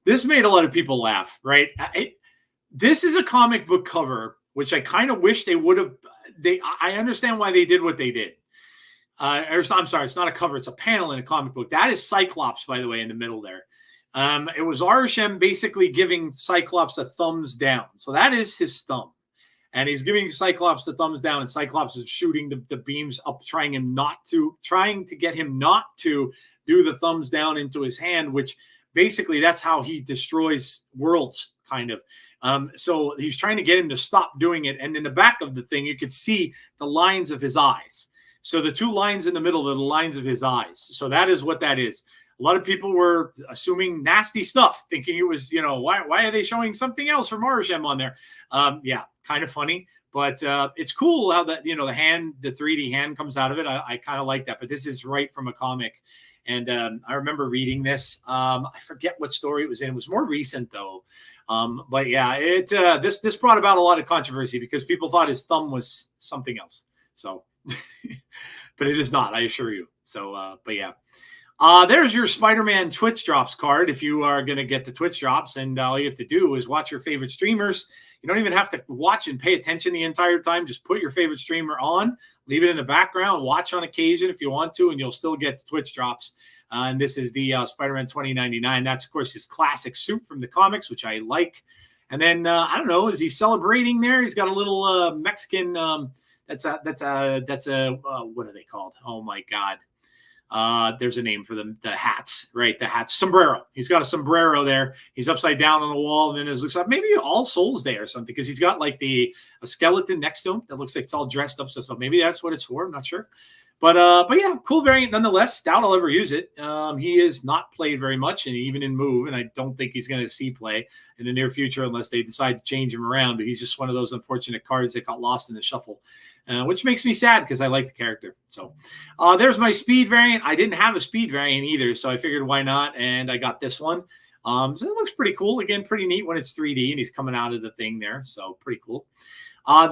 This made a lot of people laugh, right? This is a comic book cover, which I kind of wish they would have. I understand why they did what they did. I'm sorry, it's not a cover, it's a panel in a comic book. That is Cyclops, by the way, in the middle there. It was Arishem basically giving Cyclops a thumbs down. So that is his thumb. And he's giving Cyclops the thumbs down, and Cyclops is shooting the beams up, trying to get him not to do the thumbs down into his hand, which basically that's how he destroys worlds, kind of. So he's trying to get him to stop doing it. And in the back of the thing, you could see the lines of his eyes. So the two lines in the middle are the lines of his eyes. So that is what that is. A lot of people were assuming nasty stuff, thinking it was, why are they showing something else from Arishem on there? Yeah, kind of funny, but it's cool how that, the 3D hand comes out of it. I kind of like that, but this is right from a comic. And I remember reading this. I forget what story it was in. It was more recent though. But yeah, this brought about a lot of controversy because people thought his thumb was something else. So, but it is not, I assure you. So, but yeah. There's your Spider-Man Twitch Drops card if you are going to get the Twitch Drops, and all you have to do is watch your favorite streamers. You don't even have to watch and pay attention the entire time. Just put your favorite streamer on, leave it in the background, watch on occasion if you want to, and you'll still get the Twitch Drops. And this is the Spider-Man 2099. That's, of course, his classic suit from the comics, which I like. And then, I don't know, is he celebrating there? He's got a little Mexican, that's a what are they called? Oh, my God. There's a name for them, the hats, right? The hats, sombrero. He's got a sombrero there. He's upside down on the wall, and then it looks like maybe All Souls Day or something, because he's got like a skeleton next to him that looks like it's all dressed up. So maybe that's what it's for. I'm not sure, but yeah, cool variant nonetheless. Doubt I'll ever use it. He is not played very much, and even in Move, and I don't think he's going to see play in the near future unless they decide to change him around. But he's just one of those unfortunate cards that got lost in the shuffle. Which makes me sad because I like the character. So there's my speed variant. I didn't have a speed variant either, so I figured why not, and I got this one. So it looks pretty cool. Again, pretty neat when it's 3D, and he's coming out of the thing there, so pretty cool.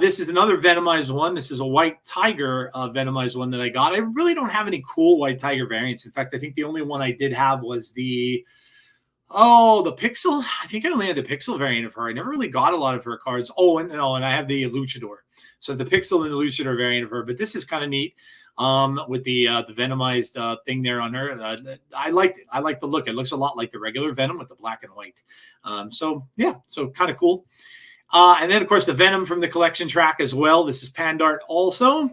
This is another Venomized one. This is a White Tiger Venomized one that I got. I really don't have any cool White Tiger variants. In fact, I think the only one I did have was the Pixel. I think I only had the Pixel variant of her. I never really got a lot of her cards. And I have the Luchador. So the Pixel and the Luchador variant of her. But this is kind of neat with the Venomized thing there on her. I liked it. I like the look. It looks a lot like the regular Venom with the black and white. So yeah, so kind of cool. And then, of course, the Venom from the collection track as well. This is Pandart also.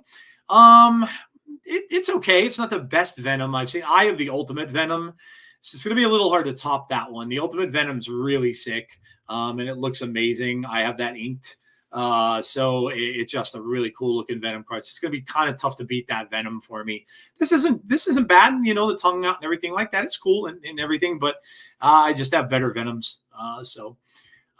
It's okay. It's not the best Venom I've seen. I have the Ultimate Venom. So it's going to be a little hard to top that one. The Ultimate Venom's really sick, and it looks amazing. I have that inked. So it's just a really cool looking Venom card. So it's going to be kind of tough to beat that Venom for me. This isn't bad, the tongue out and everything like that. It's cool and everything, but I just have better Venoms.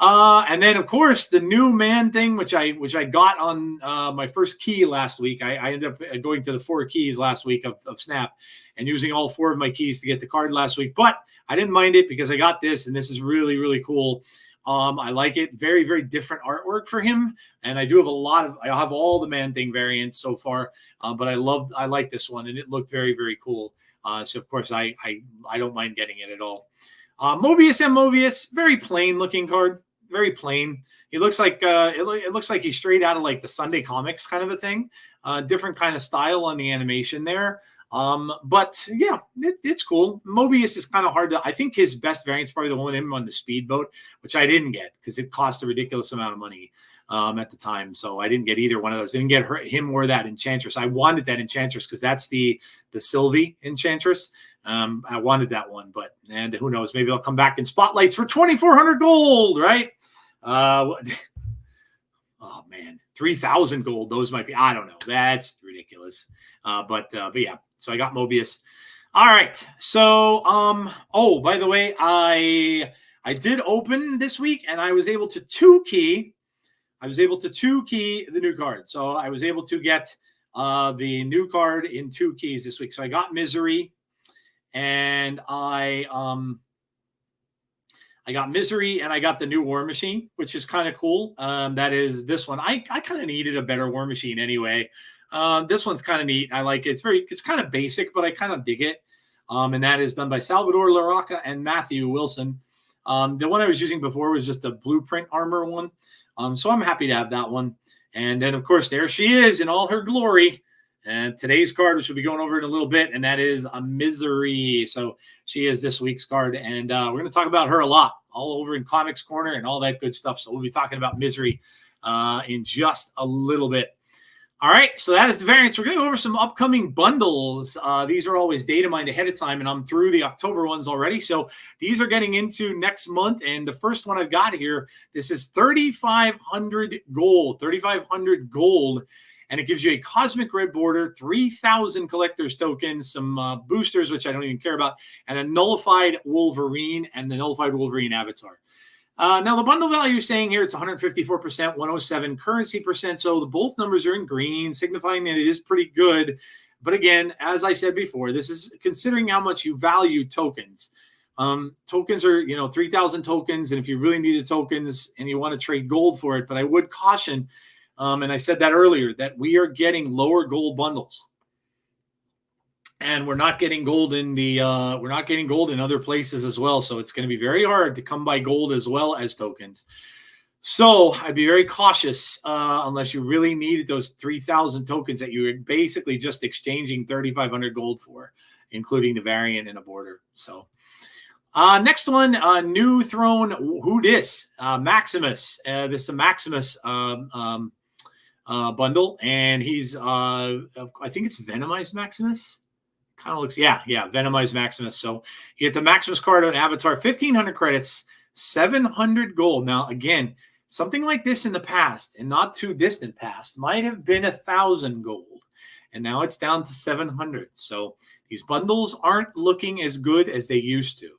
And then, of course, the new Man Thing, which I got on my first key last week. I ended up going to the 4 keys last week of Snap and using all 4 of my keys to get the card last week. But I didn't mind it because I got this, and this is really, really cool. I like it. Very, very different artwork for him. And I do have I have all the Man Thing variants so far, but I like this one, and it looked very, very cool. So, of course, I don't mind getting it at all. Mobius and Mobius, very plain looking card. Very plain. He looks like it looks like he's straight out of like the Sunday comics kind of a thing. Different kind of style on the animation there. But yeah, it's cool. Mobius is kind of hard to. I think his best variant is probably the one with him on the speedboat, which I didn't get because it cost a ridiculous amount of money at the time. So I didn't get either one of those. Didn't get him or that Enchantress. I wanted that Enchantress because that's the Sylvie Enchantress. I wanted that one, and who knows? Maybe I'll come back in spotlights for 2,400 gold, right? Oh man, 3,000 gold. Those might be. I don't know. That's ridiculous. But yeah. So I got Mobius. All right. So oh, by the way, I did open this week, and I was able to two key the new card. So I was able to get the new card in 2 keys this week. So I got Misery, and I got Misery, and I got the new War Machine, which is kind of cool. That is this one. I kind of needed a better War Machine anyway. This one's kind of neat. I like it. It's kind of basic, but I kind of dig it. And that is done by Salvador Larroca and Matthew Wilson. The one I was using before was just the blueprint armor one. So I'm happy to have that one. And then, of course, there she is in all her glory. And today's card, which we'll be going over in a little bit, and that is a Misery. So she is this week's card. And we're going to talk about her a lot, all over in Comics Corner and all that good stuff. So we'll be talking about Misery in just a little bit. All right, so that is the variants. We're going to go over some upcoming bundles. These are always data mined ahead of time, and I'm through the October ones already. So these are getting into next month, and the first one I've got here, this is 3,500 gold, 3,500 gold, and it gives you a Cosmic Red border, 3,000 collector's tokens, some boosters, which I don't even care about, and a Nullified Wolverine and the Nullified Wolverine avatar. Now, the bundle value is saying here it's 154%, 107 currency percent. So the both numbers are in green, signifying that it is pretty good. But again, as I said before, this is considering how much you value tokens. Tokens are, 3,000 tokens. And if you really need the tokens and you want to trade gold for it, but I would caution, and I said that earlier, that we are getting lower gold bundles. And we're not getting gold in other places as well. So it's going to be very hard to come by gold as well as tokens. So I'd be very cautious unless you really needed those 3,000 tokens that you're basically just exchanging 3,500 gold for, including the variant and a border. So next one, new throne. Who dis? Maximus. This is a Maximus bundle, and he's I think it's Venomized Maximus. Kind of looks, Venomized Maximus. So you get the Maximus card on Avatar, 1,500 credits, 700 gold. Now, again, something like this in the past, and not too distant past, might have been 1,000 gold, and now it's down to 700. So these bundles aren't looking as good as they used to.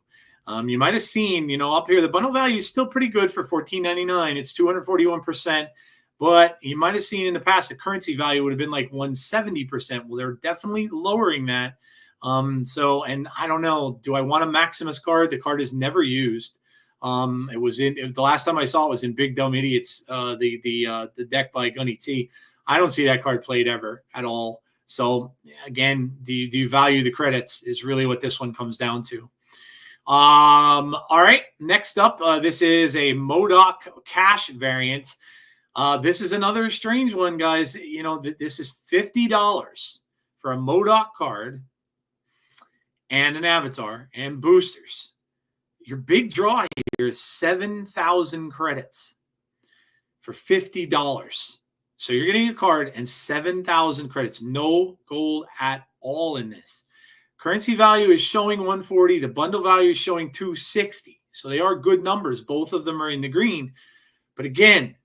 You might have seen, up here, the bundle value is still pretty good for $14.99. It's 241%. But you might have seen in the past the currency value would have been like 170%. Well, they're definitely lowering that. And I don't know. Do I want a Maximus card? The card is never used. It was the last time I saw it was in Big Dumb Idiots, the deck by Gunny T. I don't see that card played ever at all. So again, do you value the credits? Is really what this one comes down to. All right. Next up, this is a MODOK cash variant. This is another strange one, guys. This is $50 for a MODOK card and an avatar and boosters. Your big draw here is 7,000 credits for $50. So you're getting a card and 7,000 credits. No gold at all in this. Currency value is showing 140. The bundle value is showing 260. So they are good numbers. Both of them are in the green. But again,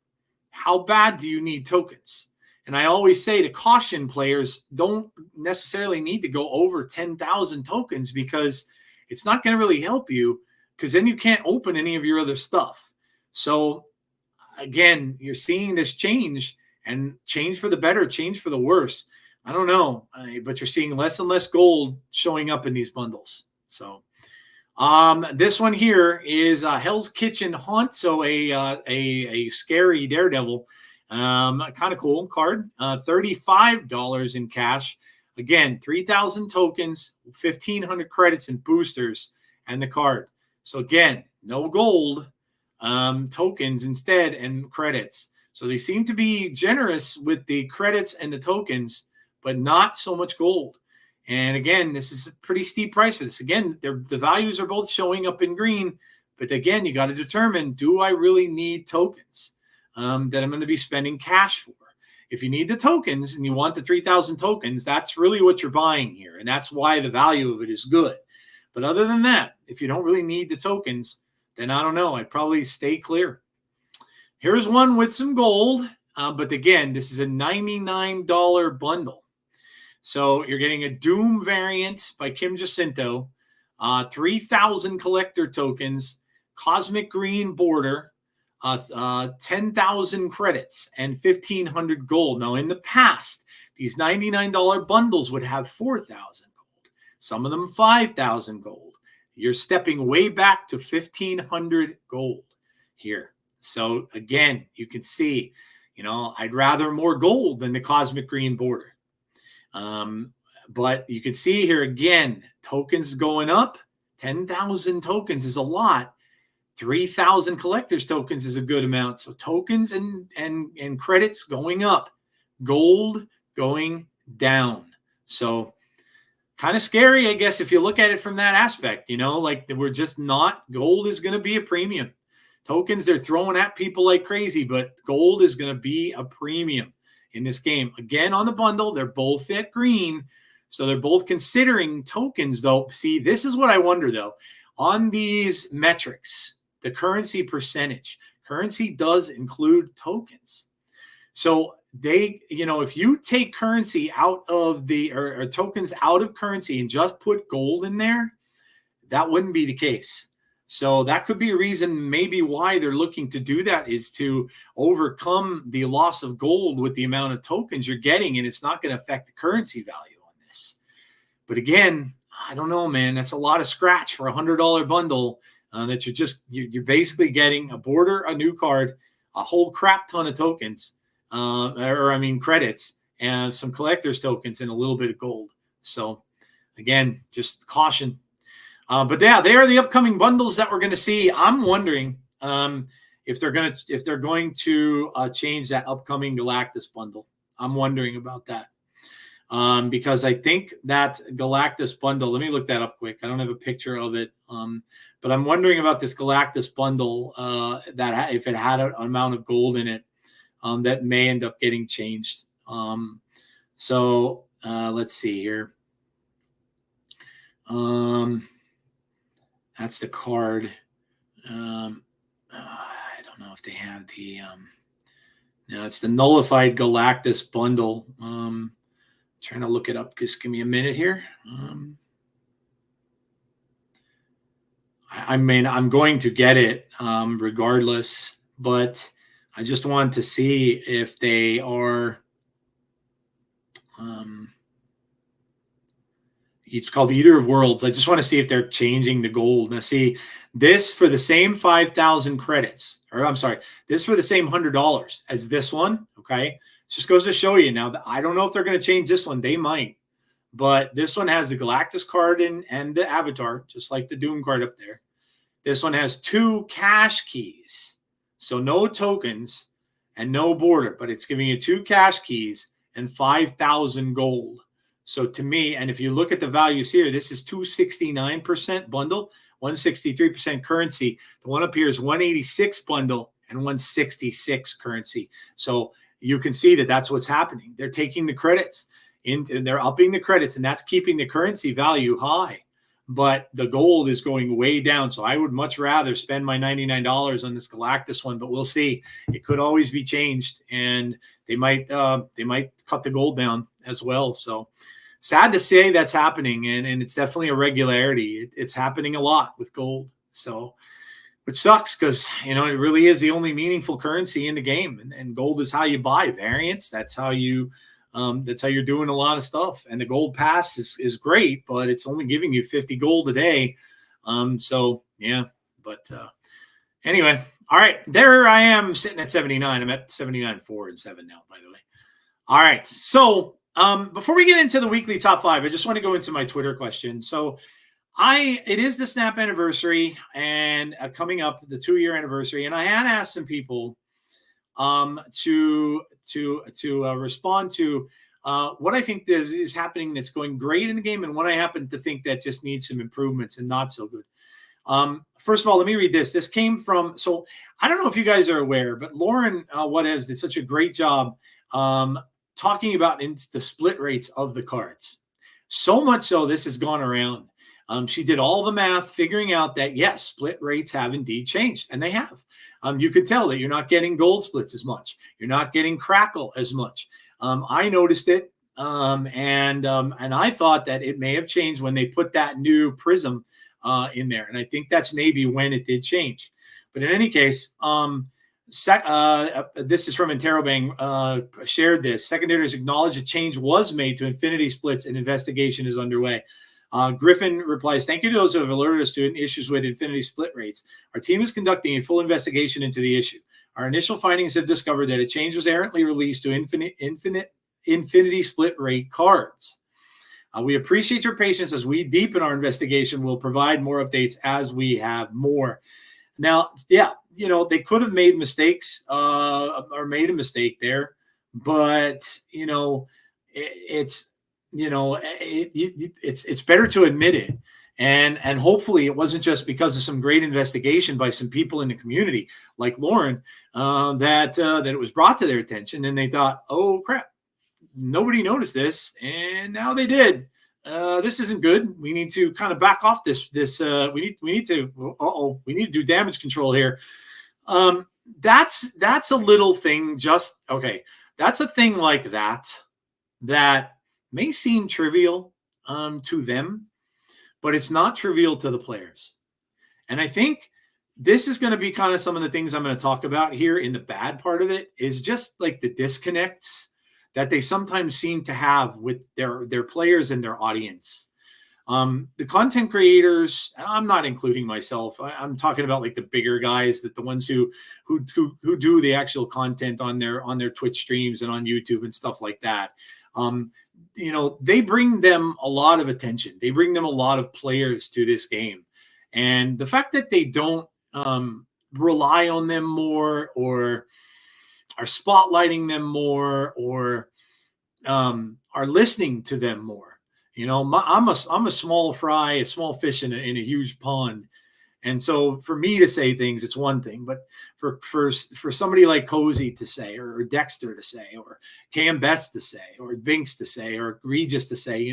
how bad do you need tokens? And I always say to caution players, don't necessarily need to go over 10,000 tokens because it's not going to really help you because then you can't open any of your other stuff. So again, you're seeing this change and change for the better, change for the worse. I don't know, but you're seeing less and less gold showing up in these bundles. So this one here is Hell's Kitchen Haunt. So a scary Daredevil. Kind of cool card. $35 in cash. Again, 3,000 tokens, 1,500 credits and boosters, and the card. So again, no gold, tokens instead, and credits. So they seem to be generous with the credits and the tokens, but not so much gold. And again, this is a pretty steep price for this. Again, the values are both showing up in green, but again, you got to determine, do I really need tokens that I'm going to be spending cash for? If you need the tokens and you want the 3,000 tokens, that's really what you're buying here. And that's why the value of it is good. But other than that, if you don't really need the tokens, then I don't know. I'd probably stay clear. Here's one with some gold. But again, this is a $99 bundle. So you're getting a Doom variant by Kim Jacinto, 3,000 collector tokens, cosmic green border, 10,000 credits, and 1,500 gold. Now, in the past, these $99 bundles would have 4,000 gold, some of them 5,000 gold. You're stepping way back to 1,500 gold here. So again, you can see, I'd rather more gold than the cosmic green border. But you can see here again, tokens going up. 10,000 tokens is a lot. 3,000 collectors tokens is a good amount. So tokens and credits going up, gold going down. So kind of scary, I guess, if you look at it from that aspect, like we're just not, gold is going to be a premium. Tokens, they're throwing at people like crazy, but gold is going to be a premium in this game. Again, on the bundle, they're both at green. So they're both considering tokens, though. See, this is what I wonder, though. On these metrics, the currency percentage, currency does include tokens. So they, if you take currency out of or tokens out of currency and just put gold in there, that wouldn't be the case. So that could be a reason maybe why they're looking to do that, is to overcome the loss of gold with the amount of tokens you're getting, and it's not going to affect the currency value on this. But again, I don't know, man. That's a lot of scratch for $100 bundle that you're basically getting a border, a new card, a whole crap ton of tokens, credits, and some collector's tokens and a little bit of gold. So again, just caution. But yeah, they are the upcoming bundles that we're going to see. I'm wondering if they're going to change that upcoming Galactus bundle. I'm wondering about that because I think that Galactus bundle. Let me look that up quick. I don't have a picture of it, but I'm wondering about this Galactus bundle that if it had an amount of gold in it, that may end up getting changed. So let's see here. That's the card. I don't know if they have the no, it's the nullified Galactus bundle. Trying to look it up. Just give me a minute here. I'm going to get it regardless, but I just want to see if they are it's called Eater of Worlds. I just want to see if they're changing the gold. Now, see, this for the same 5,000 credits, or I'm sorry, this for the same $100 as this one, okay? Just goes to show you now that I don't know if they're going to change this one. They might. But this one has the Galactus card and the avatar, just like the Doom card up there. This one has 2 cash keys. So no tokens and no border, but it's giving you 2 cash keys and 5,000 gold. So to me, and if you look at the values here, this is 269% bundle, 163% currency. The one up here is 186 bundle and 166 currency. So you can see that that's what's happening. They're taking the credits and they're upping the credits, and that's keeping the currency value high. But the gold is going way down. So I would much rather spend my $99 on this Galactus one, but we'll see. It could always be changed, and they might cut the gold down as well. So sad to say that's happening, and it's definitely a regularity. It's happening a lot with gold. So, which sucks because, it really is the only meaningful currency in the game, and gold is how you buy variants. That's how you're doing a lot of stuff. And the gold pass is great, but it's only giving you 50 gold a day. So yeah, but anyway, all right, there I am sitting at 79. I'm at 79.4 and 7 now, by the way. All right, so before we get into the weekly top 5, I just want to go into my Twitter question. So it is the Snap anniversary and coming up the 2-year anniversary, and I had asked some people to respond to what I think is happening that's going great in the game, and what I happen to think that just needs some improvements and not so good. First of all, let me read this. This came from, so I don't know if you guys are aware, but Lauren Whatevs did such a great job talking about the split rates of the cards. So much so this has gone around. She did all the math, figuring out that yes, split rates have indeed changed, and they have. You could tell that you're not getting gold splits as much. You're not getting crackle as much. I noticed it, and I thought that it may have changed when they put that new prism in there, and I think that's maybe when it did change. But in any case, this is from Interrobang, shared this. Secondary acknowledged a change was made to infinity splits and investigation is underway. Griffin replies, thank you to those who have alerted us to issues with infinity split rates. Our team is conducting a full investigation into the issue. Our initial findings have discovered that a change was errantly released to infinity split rate cards. We appreciate your patience as we deepen our investigation. We'll provide more updates as we have more. Now, yeah, they could have made mistakes or made a mistake there, but it's better to admit it, and hopefully it wasn't just because of some great investigation by some people in the community like Lauren that it was brought to their attention and they thought, oh crap, nobody noticed this, and now they did. This isn't good. We need to kind of back off this. We need to do damage control here. That's a little thing. That's a thing like that may seem trivial to them, but it's not trivial to the players. And I think this is going to be kind of some of the things I'm going to talk about here in the bad part of it, is just like the disconnects that they sometimes seem to have with their players and their audience. The content creators, I'm not including myself. I'm talking about like the bigger guys, that the ones who do the actual content on their Twitch streams and on YouTube and stuff like that. They bring them a lot of attention. They bring them a lot of players to this game. And the fact that they don't rely on them more, or are spotlighting them more, or are listening to them more. I'm a small fry, a small fish in a huge pond. And so for me to say things, it's one thing, but for somebody like Cozy to say, or Dexter to say, or Cam Betts to say, or Binks to say, or Regis to say,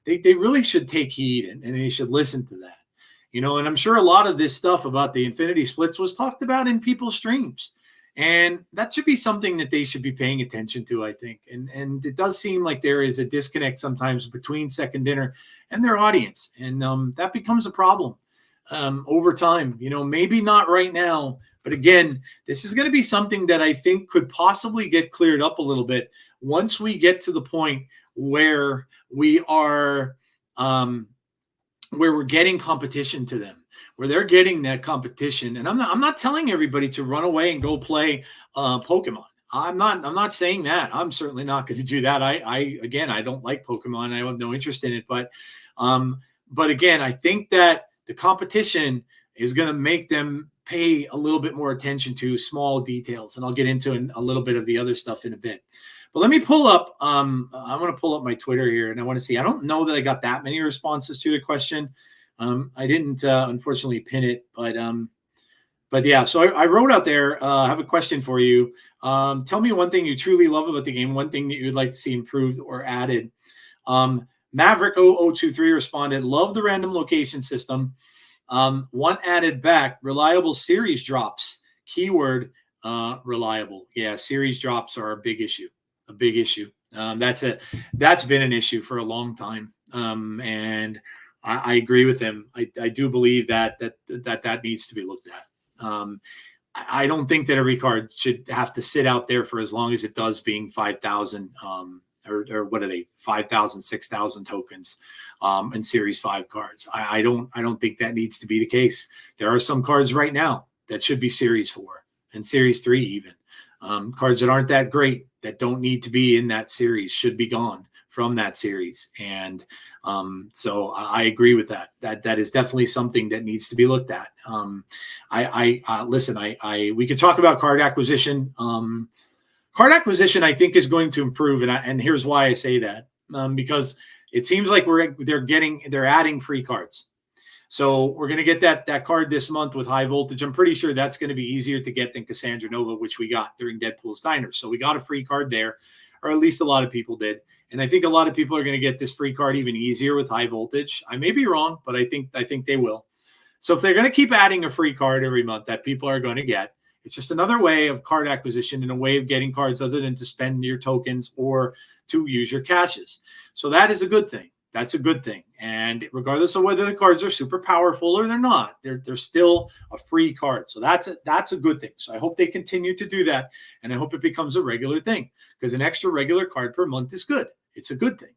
they really should take heed and they should listen to that. And I'm sure a lot of this stuff about the infinity splits was talked about in people's streams. And that should be something that they should be paying attention to, I think. And it does seem like there is a disconnect sometimes between Second Dinner and their audience. And that becomes a problem over time. Maybe not right now. But again, this is going to be something that I think could possibly get cleared up a little bit once we get to the point where we are where we're getting competition to them, where they're getting that competition. And I'm not telling everybody to run away and go play Pokemon. I'm not saying that. I'm certainly not going to do that. I don't like Pokemon. I have no interest in it. But again, I think that the competition is going to make them pay a little bit more attention to small details. And I'll get into a little bit of the other stuff in a bit. But let me pull up. I want to pull up my Twitter here, and I want to see. I don't know that I got that many responses to the question. I didn't unfortunately pin it, but yeah. So I wrote out there. I have a question for you. Tell me one thing you truly love about the game. One thing that you'd like to see improved or added. Maverick 0023 responded, "Love the random location system. One added back: reliable series drops. Keyword reliable. Yeah, series drops are a big issue. A big issue. That's been an issue for a long time. And I agree with him. I do believe that needs to be looked at. I don't think that every card should have to sit out there for as long as it does, being 5,000 or what are they, 5,000, 6,000 tokens in Series 5 cards. I don't think that needs to be the case. There are some cards right now that should be Series 4 and Series 3 even. Cards that aren't that great, that don't need to be in that series, should be gone from that series. And so I agree with that. That is definitely something that needs to be looked at. Listen, we could talk about card acquisition. Card acquisition, I think, is going to improve, and here's why I say that. Because it seems like they're adding free cards. So we're going to get that card this month with High Voltage. I'm pretty sure that's going to be easier to get than Cassandra Nova, which we got during Deadpool's Diner. So we got a free card there, or at least a lot of people did. And I think a lot of people are going to get this free card even easier with high voltage. I may be wrong, but I think they will. So if they're going to keep adding a free card every month that people are going to get, it's just another way of card acquisition and a way of getting cards other than to spend your tokens or to use your caches. So that is a good thing. That's a good thing. And regardless of whether the cards are super powerful or they're not, they're still a free card. So that's a good thing. So I hope they continue to do that. And I hope it becomes a regular thing, because an extra regular card per month is good. It's a good thing.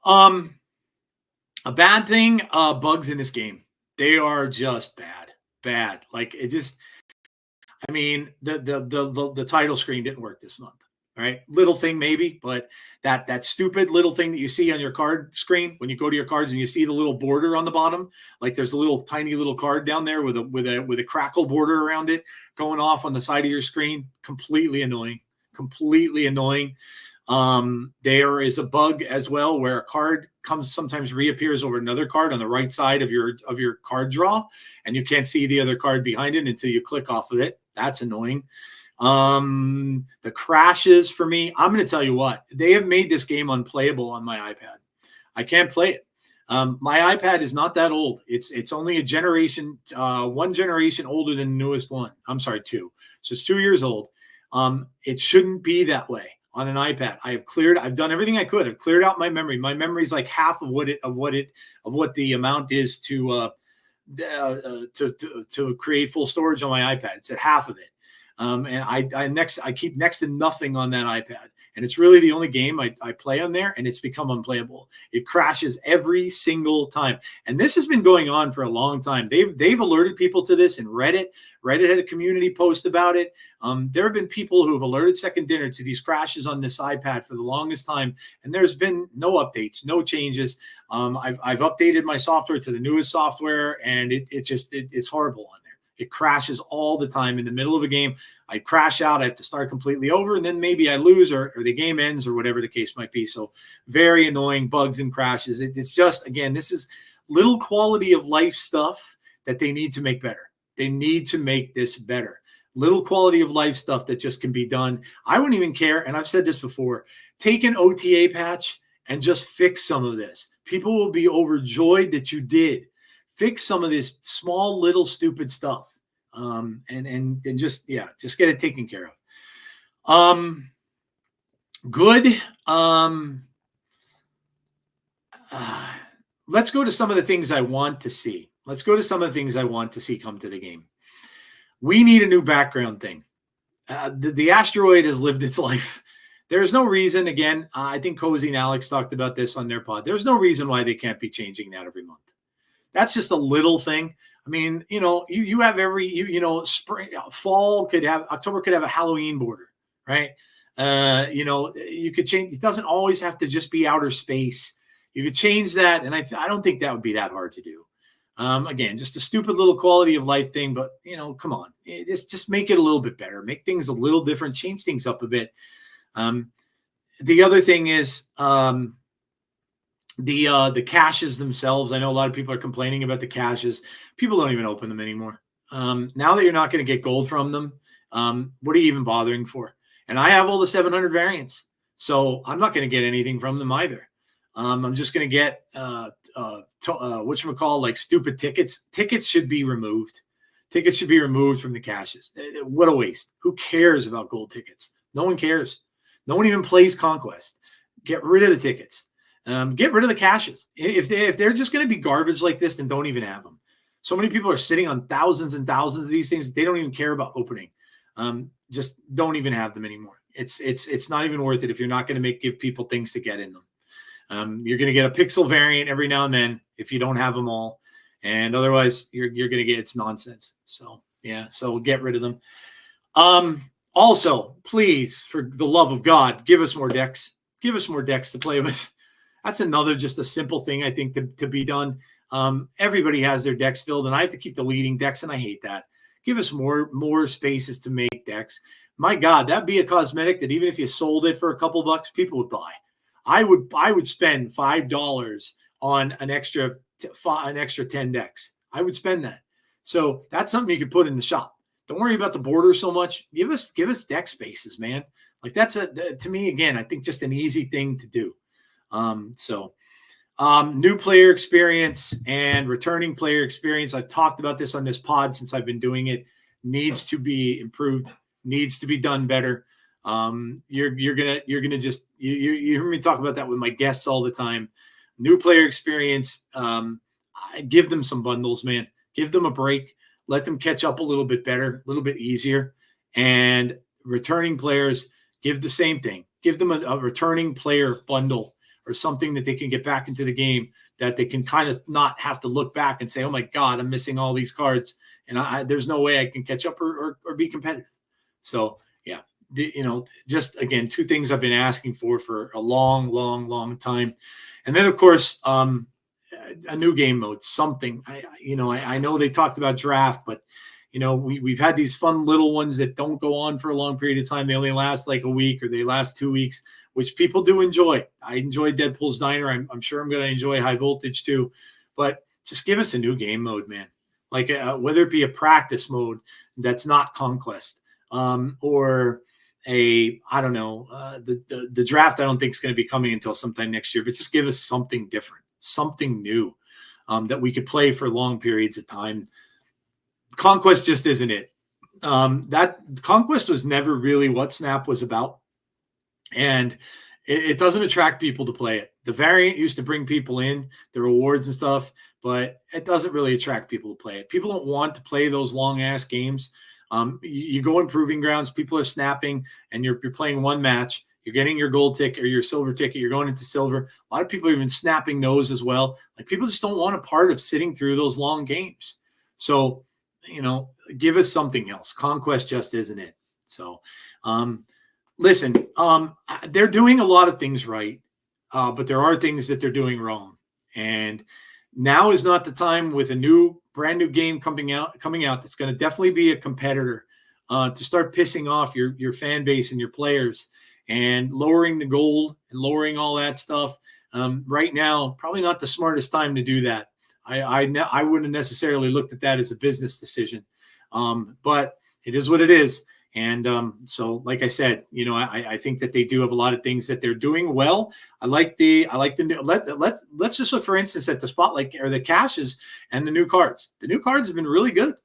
A bad thing, bugs in this game. They are just bad. Like it just, I mean, the title screen didn't work this month. All right. Little thing maybe, but that stupid little thing that you see on your card screen when you go to your cards and you see the little border on the bottom, like there's a little tiny little card down there with a crackle border around it going off on the side of your screen. Completely annoying. There is a bug as well where a card sometimes reappears over another card on the right side of your card draw, and you can't see the other card behind it until you click off of it. That's annoying. The crashes for me, I'm going to tell you what, they have made this game unplayable on my iPad. I can't play it. My iPad is not that old. It's only a generation, one generation older than the newest one. I'm sorry, 2. So it's 2 years old. It shouldn't be that way on an iPad. I've done everything I could. I've cleared out my memory. My memory is like half of what the amount is to create full storage on my iPad. It's at half of it. And I keep next to nothing on that iPad. And it's really the only game I play on there, and it's become unplayable. It crashes every single time. And this has been going on for a long time. They've alerted people to this in Reddit. Reddit had a community post about it. There have been people who have alerted Second Dinner to these crashes on this iPad for the longest time, and there's been no updates, no changes. I've updated my software to the newest software, and it's horrible on there. It crashes all the time in the middle of a game. I crash out. I have to start completely over, and then maybe I lose or the game ends or whatever the case might be. So very annoying bugs and crashes. It's just, again, this is little quality of life stuff that they need to make better. They need to make this better. Little quality of life stuff that just can be done. I wouldn't even care, and I've said this before, take an OTA patch and just fix some of this. People will be overjoyed that you did. Fix some of this small little stupid stuff. And just get it taken care of. Good. Let's go to some of the things I want to see. Let's go to some of the things I want to see come to the game. We need a new background thing. The asteroid has lived its life. There's no reason, again, I think Cozy and Alex talked about this on their pod. There's no reason why they can't be changing that every month. That's just a little thing. I mean, you have spring, fall could have, October could have a Halloween border, right? You could change. It doesn't always have to just be outer space. You could change that. And I don't think that would be that hard to do. Again, just a stupid little quality of life thing, but come on, just make it a little bit better, make things a little different, change things up a bit. The other thing is, the caches themselves. I know a lot of people are complaining about the caches. People don't even open them anymore. Now that you're not going to get gold from them, what are you even bothering for? And I have all the 700 variants, so I'm not going to get anything from them either. I'm just going to get whatchamacall, like stupid tickets. Tickets should be removed. Tickets should be removed from the caches. What a waste. Who cares about gold tickets? No one cares. No one even plays Conquest. Get rid of the tickets. Get rid of the caches. If they're just going to be garbage like this, then don't even have them. So many people are sitting on thousands and thousands of these things. They don't even care about opening. Just don't even have them anymore. It's not even worth it if you're not going to give people things to get in them. You're going to get a pixel variant every now and then if you don't have them all, and otherwise you're going to get, it's nonsense. So yeah, so get rid of them. Also, please, for the love of God, give us more decks. Give us more decks to play with. That's another, just a simple thing I think to be done. Everybody has their decks filled, and I have to keep deleting decks, and I hate that. Give us more spaces to make decks. My God, that'd be a cosmetic that even if you sold it for a couple bucks, people would buy. I would spend $5 on an extra 10 decks. I would spend that. So that's something you could put in the shop. Don't worry about the border so much. Give us deck spaces, man. Like that's to me, again, I think just an easy thing to do. New player experience and returning player experience. I've talked about this on this pod since I've been doing it. Needs to be improved. Needs to be done better. You're gonna just you hear me talk about that with my guests all the time. New player experience. I give them some bundles, man. Give them a break. Let them catch up a little bit better, a little bit easier. And returning players, give the same thing. Give them a returning player bundle or something that they can get back into the game, that they can kind of not have to look back and say, oh my God, I'm missing all these cards and there's no way I can catch up or be competitive. So yeah, just again, two things I've been asking for a long time. And then of course, a new game mode, something. I know they talked about draft, but we've had these fun little ones that don't go on for a long period of time. They only last like a week or they last 2 weeks, which people do enjoy. I enjoy Deadpool's Diner. I'm sure I'm going to enjoy High Voltage too, but just give us a new game mode, man. Like whether it be a practice mode that's not Conquest, or I don't know, the draft. I don't think is going to be coming until sometime next year. But just give us something different, something new, that we could play for long periods of time. Conquest just isn't it. That Conquest was never really what Snap was about. And it doesn't attract people to play it. The variant used to bring people in, the rewards and stuff, but it doesn't really attract people to play it. People don't want to play those long-ass games. You go in Proving Grounds, people are snapping, and you're playing one match. You're getting your gold ticket or your silver ticket. You're going into silver. A lot of people are even snapping those as well. Like, people just don't want a part of sitting through those long games. So, give us something else. Conquest just isn't it. So, listen, they're doing a lot of things right, but there are things that they're doing wrong. And now is not the time, with a brand new game coming out that's going to definitely be a competitor, to start pissing off your fan base and your players and lowering the gold and lowering all that stuff. Right now, probably not the smartest time to do that. I wouldn't have necessarily looked at that as a business decision, but it is what it is. And so, like I said, I think that they do have a lot of things that they're doing well. Let's just look, for instance, at the spotlight or the caches and the new cards. The new cards have been really good.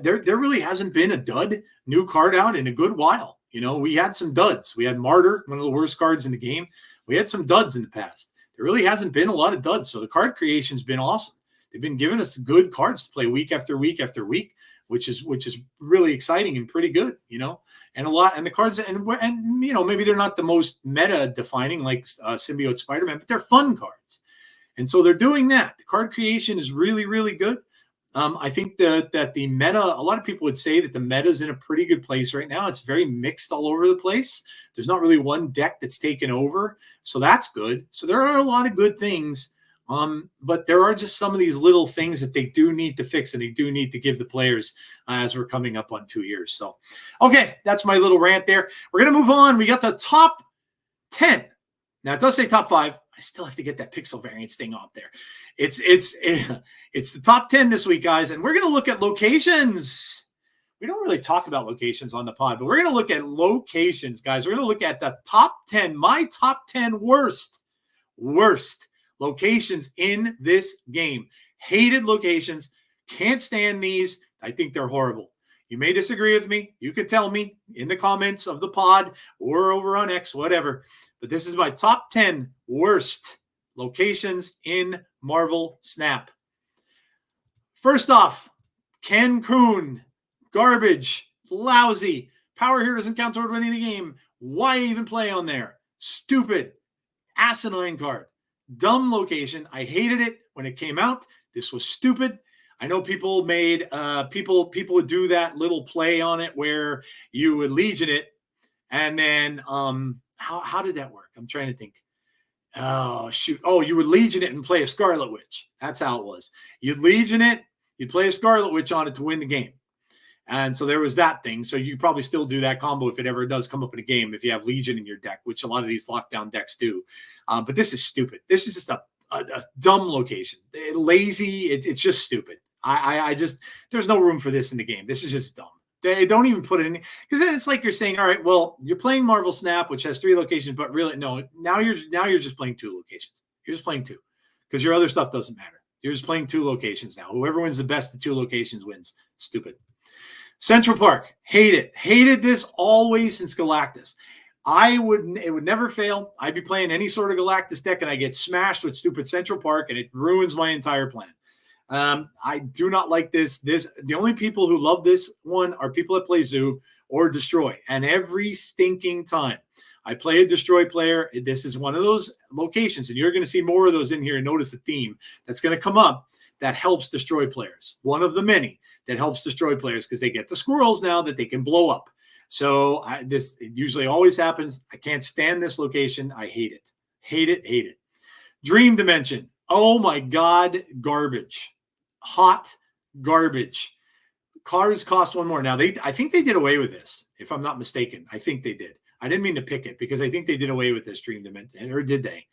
There really hasn't been a dud new card out in a good while. We had some duds. We had Martyr, one of the worst cards in the game. We had some duds in the past. There really hasn't been a lot of duds. So the card creation's been awesome. They've been giving us good cards to play week after week after week, which is really exciting and pretty good, and the cards, and maybe they're not the most meta defining like Symbiote Spider-Man, but they're fun cards. And so they're doing that. The card creation is really, really good. I think that the meta, a lot of people would say that the meta is in a pretty good place right now. It's very mixed all over the place. There's not really one deck that's taken over. So that's good. So there are a lot of good things. But there are just some of these little things that they do need to fix, and they do need to give the players as we're coming up on 2 years. So, okay, that's my little rant there. We're going to move on. We got the top 10. Now, it does say top 5. I still have to get that pixel variance thing off there. It's the top 10 this week, guys, and we're going to look at locations. We don't really talk about locations on the pod, but we're going to look at locations, guys. We're going to look at the top 10, my top 10 worst locations in this game. Hated locations. Can't stand these. I think they're horrible. You may disagree with me. You can tell me in the comments of the pod or over on X, whatever. But this is my top 10 worst locations in Marvel Snap. First off, Cancun. Garbage. Lousy. Power here doesn't count toward winning the game. Why even play on there? Stupid. Asinine card. Dumb location. I hated it when it came out. This was stupid. I know people made people would do that little play on it where you would Legion it, and then how did that work? I'm trying to think. Oh shoot! Oh, you would Legion it and play a Scarlet Witch. That's how it was. You'd Legion it. You'd play a Scarlet Witch on it to win the game. And so there was that thing. So you probably still do that combo if it ever does come up in a game, if you have Legion in your deck, which a lot of these lockdown decks do. But this is stupid. This is just a dumb location. Lazy. It's just stupid. I just, there's no room for this in the game. This is just dumb. They don't even put it in, because then it's like you're saying, all right, well, you're playing Marvel Snap, which has 3 locations, but really, no, now you're just playing 2 locations. You're just playing 2 because your other stuff doesn't matter. You're just playing 2 locations now. Whoever wins the best of 2 locations wins. Stupid. Central Park, hate it. Hated this always since Galactus. It would never fail. I'd be playing any sort of Galactus deck and I get smashed with stupid Central Park and it ruins my entire plan. I do not like this. The only people who love this one are people that play Zoo or Destroy. And every stinking time I play a Destroy player, this is one of those locations, and you're going to see more of those in here and notice the theme that's going to come up that helps Destroy players. One of the many that helps Destroy players because they get the squirrels now that they can blow up. So it usually always happens. I can't stand this location. I hate it. Hate it, hate it. Dream Dimension. Oh my God, garbage. Hot garbage. Cards cost 1 more. Now, I think they did away with this, if I'm not mistaken. I think they did. I didn't mean to pick it because I think they did away with this Dream Dimension, or did they?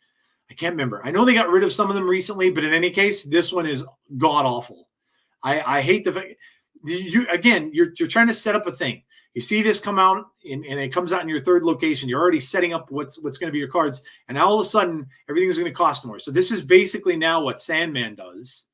I can't remember. I know they got rid of some of them recently, but in any case, this one is god awful. I hate the fact you're trying to set up a thing. You see this come out and it comes out in your 3rd location. You're already setting up what's going to be your cards, and now all of a sudden everything is going to cost more. So this is basically now what Sandman does.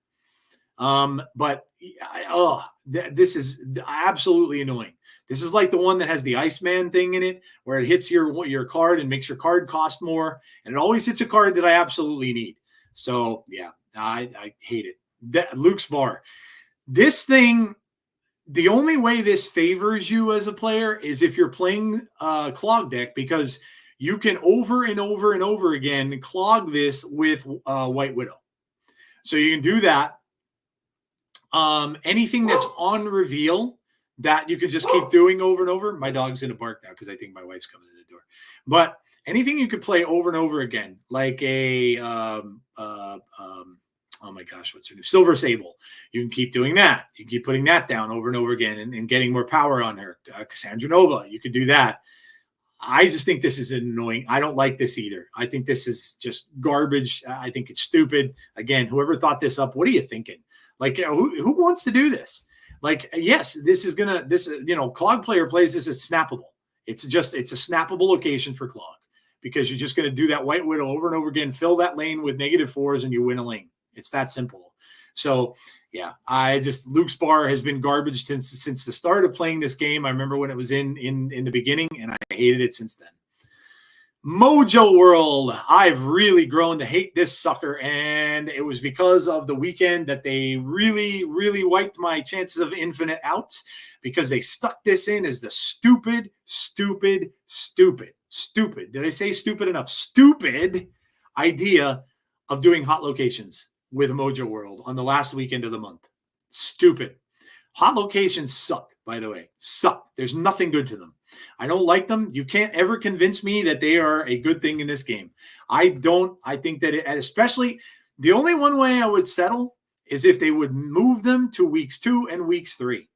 This is absolutely annoying. This is like the one that has the Iceman thing in it, where it hits your card and makes your card cost more, and it always hits a card that I absolutely need. So yeah, I hate it. Luke's Bar. This thing, the only way this favors you as a player is if you're playing a clog deck, because you can over and over and over again clog this with White Widow. So you can do that. Anything that's on reveal that you can just keep doing over and over. My dog's in a bark now because I think my wife's coming to the door. But anything you could play over and over again, like a oh my gosh, what's her name? Silver Sable. You can keep doing that. You can keep putting that down over and over again and getting more power on her. Cassandra Nova, you could do that. I just think this is annoying. I don't like this either. I think this is just garbage. I think it's stupid. Again, whoever thought this up, what are you thinking? Like, who wants to do this? Like, yes, Clog player plays this as snappable. It's a snappable location for Clog because you're just going to do that White Widow over and over again, fill that lane with -4s, and you win a lane. It's that simple. So, yeah, Luke's Bar has been garbage since the start of playing this game. I remember when it was in the beginning, and I hated it since then. Mojo World. I've really grown to hate this sucker, and it was because of the weekend that they really, really wiped my chances of infinite out because they stuck this in as the stupid. Did I say stupid enough? Stupid idea of doing hot locations with Mojo World on the last weekend of the month. Stupid. Hot locations suck, by the way. Suck. There's nothing good to them. I don't like them. You can't ever convince me that they are a good thing in this game. I think that especially the only one way I would settle is if they would move them to weeks 2 and weeks 3.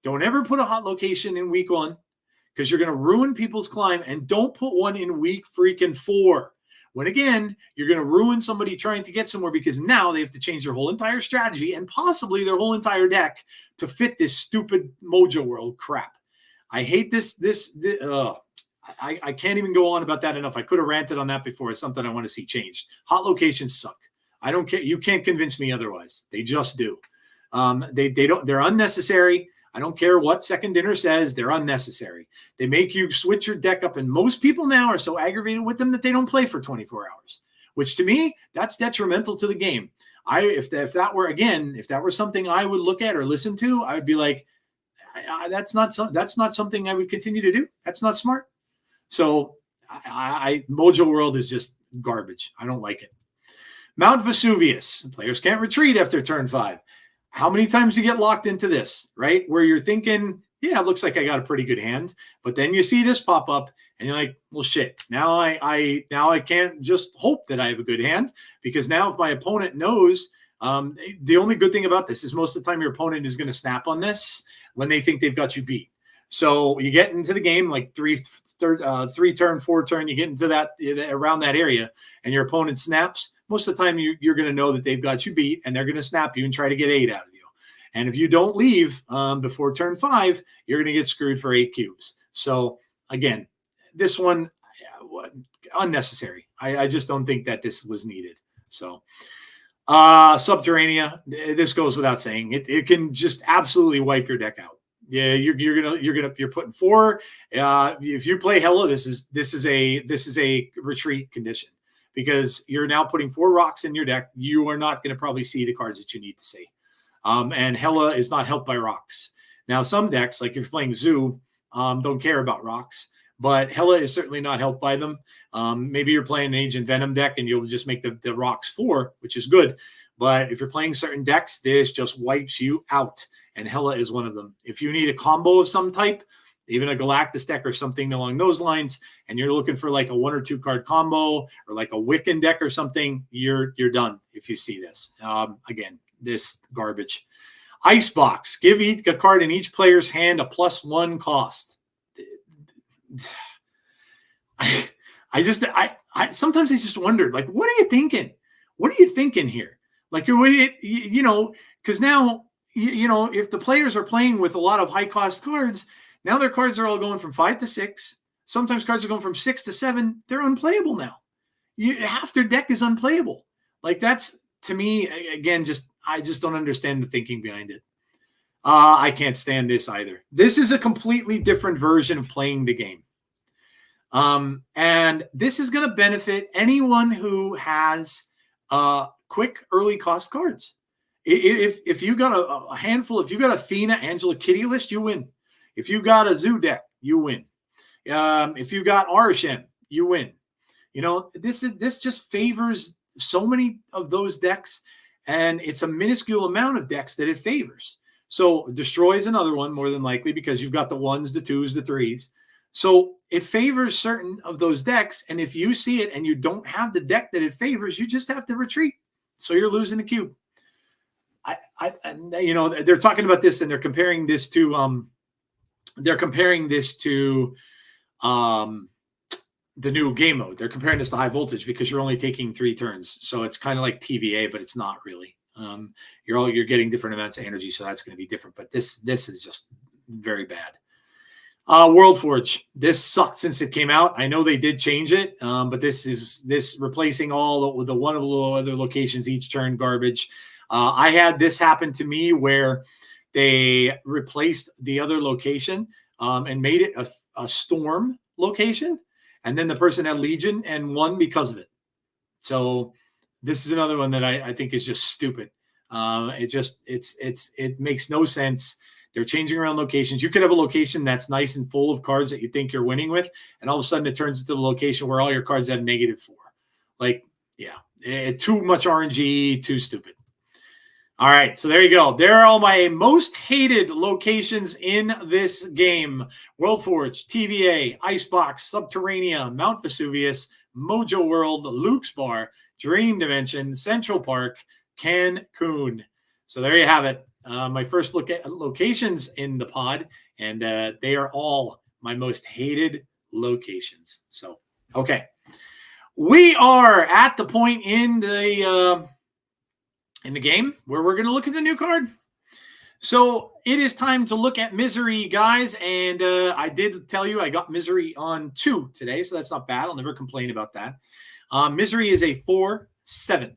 Don't ever put a hot location in week 1 because you're going to ruin people's climb, and don't put one in week freaking 4. When again, you're going to ruin somebody trying to get somewhere because now they have to change their whole entire strategy and possibly their whole entire deck to fit this stupid Mojo World crap. I hate this. I can't even go on about that enough. I could have ranted on that before. It's something I want to see changed. Hot locations suck. I don't care. You can't convince me otherwise. They just do. They're unnecessary. I don't care what Second Dinner says. They're unnecessary. They make you switch your deck up, and most people now are so aggravated with them that they don't play for 24 hours, which to me, that's detrimental to the game. If that were something I would look at or listen to, I would be like, that's not something I would continue to do. That's not smart. So Mojo World is just garbage. I don't like it. Mount Vesuvius. Players can't retreat after turn 5. How many times you get locked into this, right? Where you're thinking, yeah, it looks like I got a pretty good hand, but then you see this pop up and you're like, well, shit. Now I can't just hope that I have a good hand, because now if my opponent knows, the only good thing about this is most of the time your opponent is going to snap on this when they think they've got you beat. So you get into the game like 3 turn, 4 turn, you get into that around that area and your opponent snaps. Most of the time you're going to know that they've got you beat and they're going to snap you and try to get 8 out of you. And if you don't leave before turn 5, you're going to get screwed for 8 cubes. So again, this one, unnecessary. I just don't think that this was needed. So Subterranea, this goes without saying. It can just absolutely wipe your deck out. Yeah, you're putting 4. If you play Hela, this is a retreat condition, because you're now putting 4 rocks in your deck. You are not going to probably see the cards that you need to see. And Hela is not helped by rocks. Now, some decks, like if you're playing Zoo, don't care about rocks, but Hela is certainly not helped by them. Maybe you're playing an Ancient Venom deck and you'll just make the rocks 4, which is good. But if you're playing certain decks, this just wipes you out. And Hela is one of them. If you need a combo of some type, even a Galactus deck or something along those lines, and you're looking for like a 1 or 2 card combo or like a Wiccan deck or something, you're done if you see this. Again, this garbage. Icebox. Give a card in each player's hand a +1 cost. I sometimes I just wondered, like, what are you thinking? What are you thinking here? Like, you know, because now, you know, if the players are playing with a lot of high cost cards, now their cards are all going from 5 to 6. Sometimes cards are going from 6 to 7. They're unplayable now. Half their deck is unplayable. Like, that's, to me, again, I just don't understand the thinking behind it. I can't stand this either. This is a completely different version of playing the game. And this is going to benefit anyone who has quick early cost cards. If you got a handful, if you got a Athena, Angela, Kitty list, you win. If you got a Zoo deck, you win. If you got Arishem, you win. You know, this just favors so many of those decks, and it's a minuscule amount of decks that it favors. So Destroy is another one, more than likely, because you've got the 1s, the 2s, the 3s. So it favors certain of those decks, and if you see it and you don't have the deck that it favors, you just have to retreat. So you're losing a cube. You know, they're talking about this, and they're comparing this to the new game mode. They're comparing this to high voltage because you're only taking 3 turns. So it's kind of like TVA, but it's not really. You're getting different amounts of energy, so that's going to be different. But this is just very bad. World Forge. This sucked since it came out. I know they did change it, but this replacing all the one of the other locations each turn garbage. I had this happen to me where they replaced the other location and made it a storm location, and then the person had Legion and won because of it. So this is another one that I think is just stupid. It makes no sense. They're changing around locations. You could have a location that's nice and full of cards that you think you're winning with, and all of a sudden it turns into the location where all your cards have -4. Like, yeah, too much RNG, too stupid. All right, so there you go. There are all my most hated locations in this game. World Forge, TVA, Icebox, Subterranea, Mount Vesuvius, Mojo World, Luke's Bar, Dream Dimension, Central Park, Cancun. So there you have it. My first look at locations in the pod, and they are all my most hated locations. So, okay. We are at the point in the game where we're going to look at the new card. So it is time to look at Misery, guys. And I did tell you I got Misery on 2 today, so that's not bad. I'll never complain about that. Misery is a 4/7.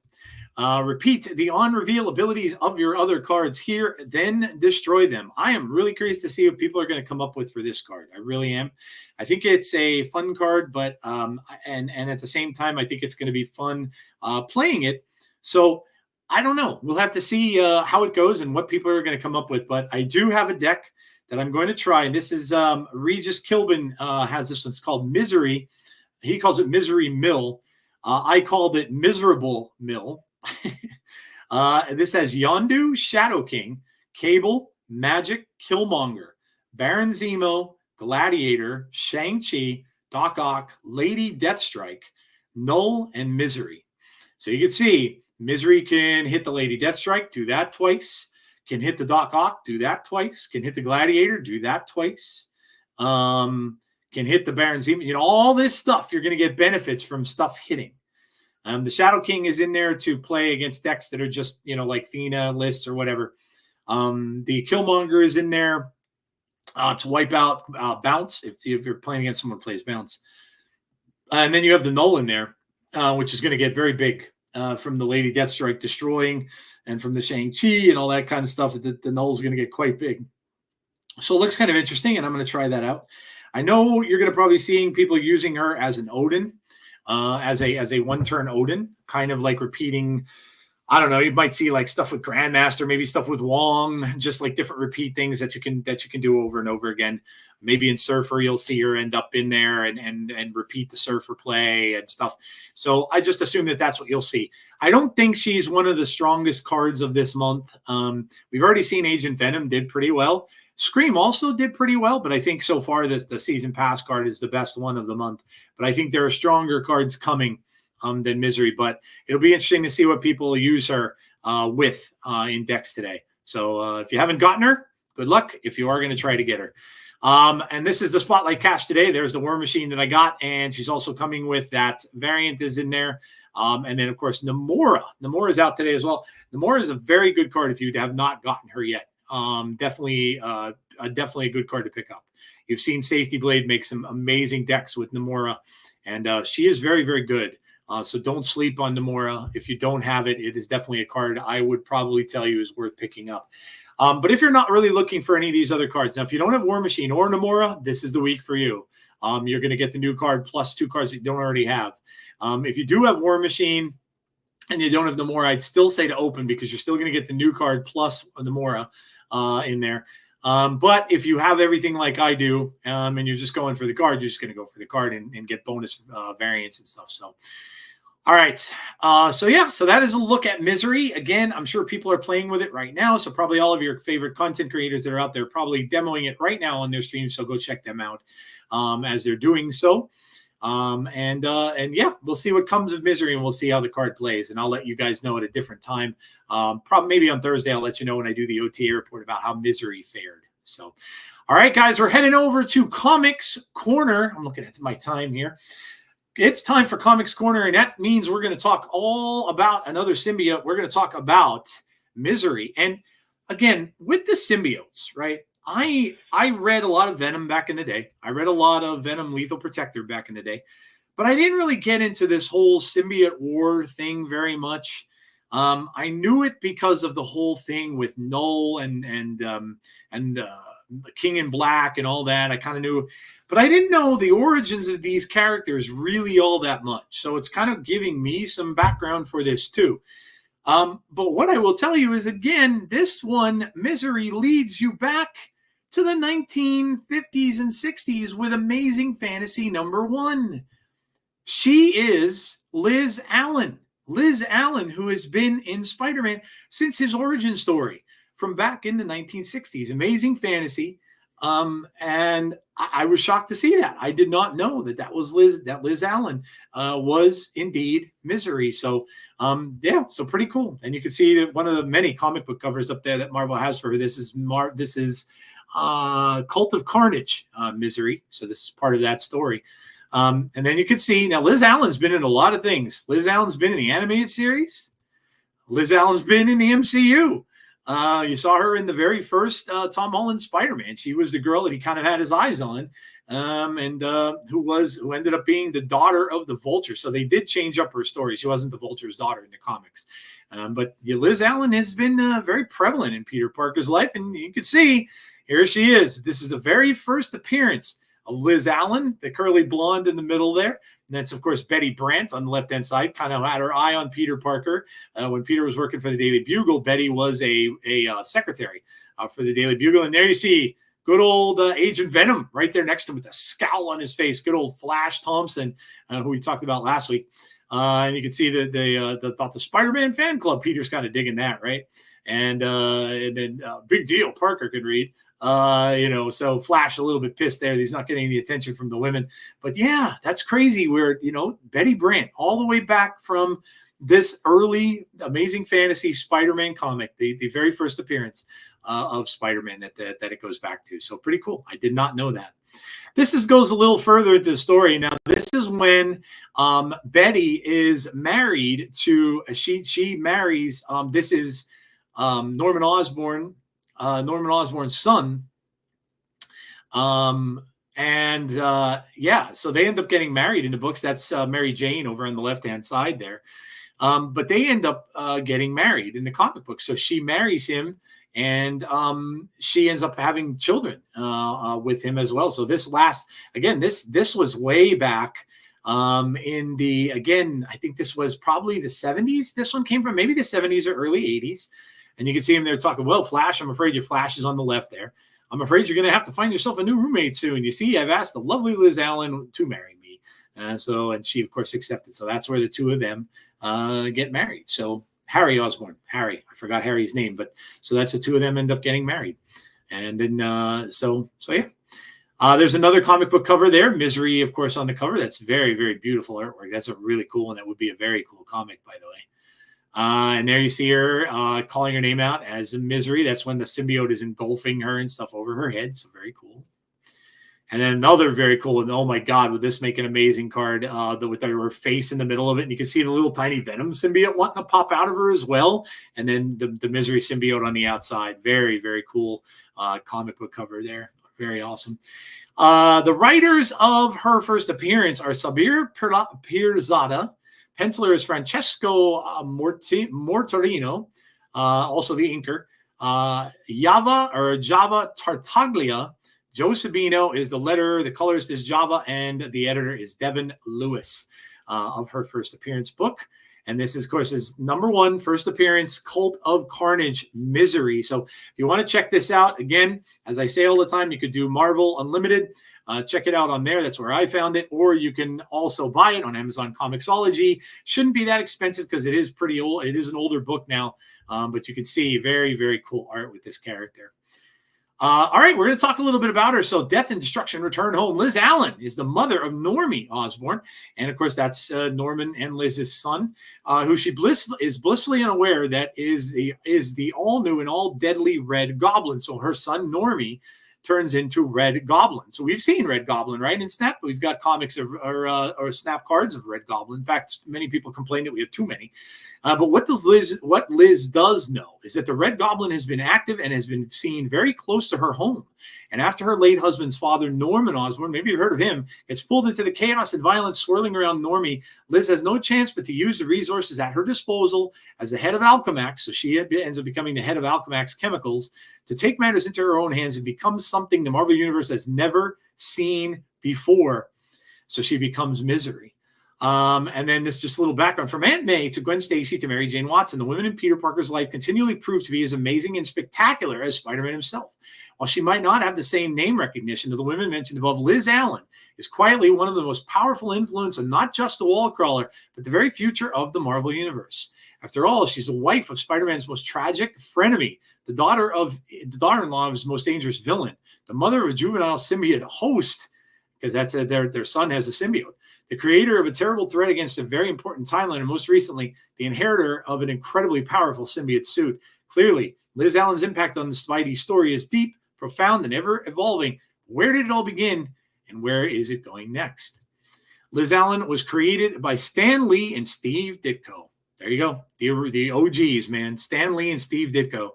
Repeat the on-reveal abilities of your other cards here, then destroy them. I am really curious to see what people are going to come up with for this card. I really am. I think it's a fun card, but and at the same time, I think it's going to be fun playing it. So I don't know. We'll have to see how it goes and what people are going to come up with. But I do have a deck that I'm going to try. This is Regis Kilbin has this one. It's called Misery. He calls it Misery Mill. I called it Miserable Mill. This has Yondu, Shadow King, Cable, Magic, Killmonger, Baron Zemo, Gladiator, Shang-Chi, Doc Ock, Lady Deathstrike, Null, and Misery. So you can see Misery can hit the Lady Deathstrike, do that twice. Can hit the Doc Ock, do that twice. Can hit the Gladiator, do that twice. Can hit the Baron Zemo. You know, all this stuff, you're going to get benefits from stuff hitting. The Shadow King is in there to play against decks that are just, you know, like Fina lists or whatever. The Killmonger is in there to wipe out Bounce if you're playing against someone who plays Bounce. And then you have the Null in there, which is going to get very big from the Lady Deathstrike destroying and from the Shang-Chi and all that kind of stuff. The Null is going to get quite big. So it looks kind of interesting, and I'm going to try that out. I know you're going to probably seeing people using her as an Odin, as a one-turn Odin, kind of like repeating. I don't know. You might see like stuff with Grandmaster, maybe stuff with Wong, just like different repeat things that you can do over and over again. Maybe in Surfer, you'll see her end up in there and repeat the Surfer play and stuff. So I just assume that that's what you'll see. I don't think she's one of the strongest cards of this month. We've already seen Agent Venom did pretty well. Scream also did pretty well, but I think so far the Season Pass card is the best one of the month. But I think there are stronger cards coming than Misery. But it'll be interesting to see what people use her with in decks today. So if you haven't gotten her, good luck if you are going to try to get her. And this is the Spotlight Cash today. There's the War Machine that I got, and she's also coming with that variant is in there. And then, of course, Namora. Namora is out today as well. Namora is a very good card if you have not gotten her yet. Definitely a good card to pick up. You've seen Safety Blade make some amazing decks with Namora, and she is very, very good. So don't sleep on Namora. If you don't have it, it is definitely a card I would probably tell you is worth picking up. But if you're not really looking for any of these other cards, now if you don't have War Machine or Namora, this is the week for you. You're going to get the new card plus 2 cards that you don't already have. If you do have War Machine and you don't have Namora, I'd still say to open because you're still going to get the new card plus Namora in there. But if you have everything like I do and you're just going for the card, you're just going to go for the card and get bonus variants and stuff. So, all right. So that is a look at Misery. Again, I'm sure people are playing with it right now. So probably all of your favorite content creators that are out there probably demoing it right now on their stream. So go check them out as they're doing so. And yeah, we'll see what comes of Misery and we'll see how the card plays. And I'll let you guys know at a different time. Probably maybe on Thursday, I'll let you know when I do the OTA report about how Misery fared. So, all right, guys, we're heading over to Comics Corner. I'm looking at my time here. It's time for Comics Corner, and that means we're going to talk all about another symbiote. We're going to talk about Misery. And again, with the symbiotes, right? I read a lot of Venom back in the day. I read a lot of Venom Lethal Protector back in the day, but I didn't really get into this whole symbiote war thing very much. I knew it because of the whole thing with Null and King in Black and all that. I kind of knew, but I didn't know the origins of these characters really all that much. So it's kind of giving me some background for this too. But what I will tell you is, again, this one, Misery, leads you back to the 1950s and 60s with Amazing Fantasy #1. She is Liz Allen. Liz Allen, who has been in Spider-Man since his origin story from back in the 1960s. Amazing Fantasy. And I was shocked to see that. I did not know that was Liz Allen was indeed Misery. So, yeah, so pretty cool. And you can see that one of the many comic book covers up there that Marvel has for her. This is Cult of Carnage Misery. So this is part of that story. And then you can see now Liz Allen's been in a lot of things. Liz Allen's been in the animated series. Liz Allen's been in the MCU. You saw her in the very first Tom Holland Spider-Man. She was the girl that he kind of had his eyes on, and who ended up being the daughter of the Vulture. So they did change up her story. She wasn't the Vulture's daughter in the comics. But yeah, Liz Allen has been very prevalent in Peter Parker's life, and you can see here she is. This is the very first appearance of Liz Allen, the curly blonde in the middle there. And that's, of course, Betty Brant on the left-hand side, kind of had her eye on Peter Parker. When Peter was working for the Daily Bugle, Betty was a secretary for the Daily Bugle. And there you see good old Agent Venom right there next to him with a scowl on his face. Good old Flash Thompson, who we talked about last week. And you can see about the Spider-Man fan club. Peter's kind of digging that, right? And then big deal, Parker could read. So Flash a little bit pissed there. He's not getting the attention from the women. But yeah, that's crazy where, Betty Brant, all the way back from this early Amazing Fantasy Spider-Man comic, the very first appearance of Spider-Man that it goes back to. So pretty cool. I did not know that. This goes a little further into the story. Now, this is when Betty is married to, she marries, this is Norman Osborn Norman Osborn's son. Yeah, so they end up getting married in the books. That's Mary Jane over on the left-hand side there. But they end up getting married in the comic book. So she marries him, and she ends up having children with him as well. So this was way back in the, again, I think this was probably the 70s. This one came from maybe the 70s or early 80s. And you can see him there talking, well, Flash, I'm afraid your Flash is on the left there. I'm afraid you're going to have to find yourself a new roommate soon. You see, I've asked the lovely Liz Allen to marry me. And she, of course, accepted. So that's where the two of them get married. So Harry Osborn, I forgot Harry's name, but so that's the two of them end up getting married. And then, yeah. There's another comic book cover there. Misery, of course, on the cover. That's very, very beautiful artwork. That's a really cool one. That would be a very cool comic, by the way. And there you see her calling her name out as Misery. That's when the symbiote is engulfing her and stuff over her head. So very cool. And then another very cool, and oh my God, would this make an amazing card with her face in the middle of it. And you can see the little tiny Venom symbiote wanting to pop out of her as well. And then the Misery symbiote on the outside. Very, very cool comic book cover there. Very awesome. The writers of her first appearance are Sabir Pirzada. Penciler is Francesco Mortorino, also the inker. Java Tartaglia. Joe Sabino is the letterer. The colorist is Java, and the editor is Devin Lewis of her first appearance book. And this is, of course, is #1 first appearance, Cult of Carnage, Misery. So if you want to check this out, again, as I say all the time, you could do Marvel Unlimited. Check it out on there. That's where I found it. Or you can also buy it on Amazon Comixology. Shouldn't be that expensive because it is pretty old. It is an older book now. But you can see very, very cool art with this character. All right, we're going to talk a little bit about her. So Death and Destruction Return Home. Liz Allen is the mother of Normie Osborn. And, of course, that's Norman and Liz's son, who she is blissfully unaware that is the all-new and all-deadly Red Goblin. So her son, Normie, turns into Red Goblin. So we've seen Red Goblin, right? In Snap, we've got comics or Snap cards of Red Goblin. In fact, many people complain that we have too many. But what Liz does know is that the Red Goblin has been active and has been seen very close to her home. And after her late husband's father, Norman Osborn, maybe you've heard of him, gets pulled into the chaos and violence swirling around Normie, Liz has no chance but to use the resources at her disposal as the head of Alchemax, so she ends up becoming the head of Alchemax Chemicals, to take matters into her own hands and become something the Marvel Universe has never seen before. So she becomes Misery. And then this just a little background from Aunt May to Gwen Stacy to Mary Jane Watson. The women in Peter Parker's life continually prove to be as amazing and spectacular as Spider-Man himself. While she might not have the same name recognition to the women mentioned above, Liz Allen is quietly one of the most powerful influences, and not just a wall crawler, but the very future of the Marvel Universe. After all, she's the wife of Spider-Man's most tragic frenemy, the daughter-in-law of his most dangerous villain, the mother of a juvenile symbiote host, because that's their son has a symbiote, the creator of a terrible threat against a very important timeline, and most recently, the inheritor of an incredibly powerful symbiote suit. Clearly, Liz Allen's impact on the Spidey story is deep, profound, and ever-evolving. Where did it all begin, and where is it going next? Liz Allen was created by Stan Lee and Steve Ditko. There you go. The OGs, man. Stan Lee and Steve Ditko.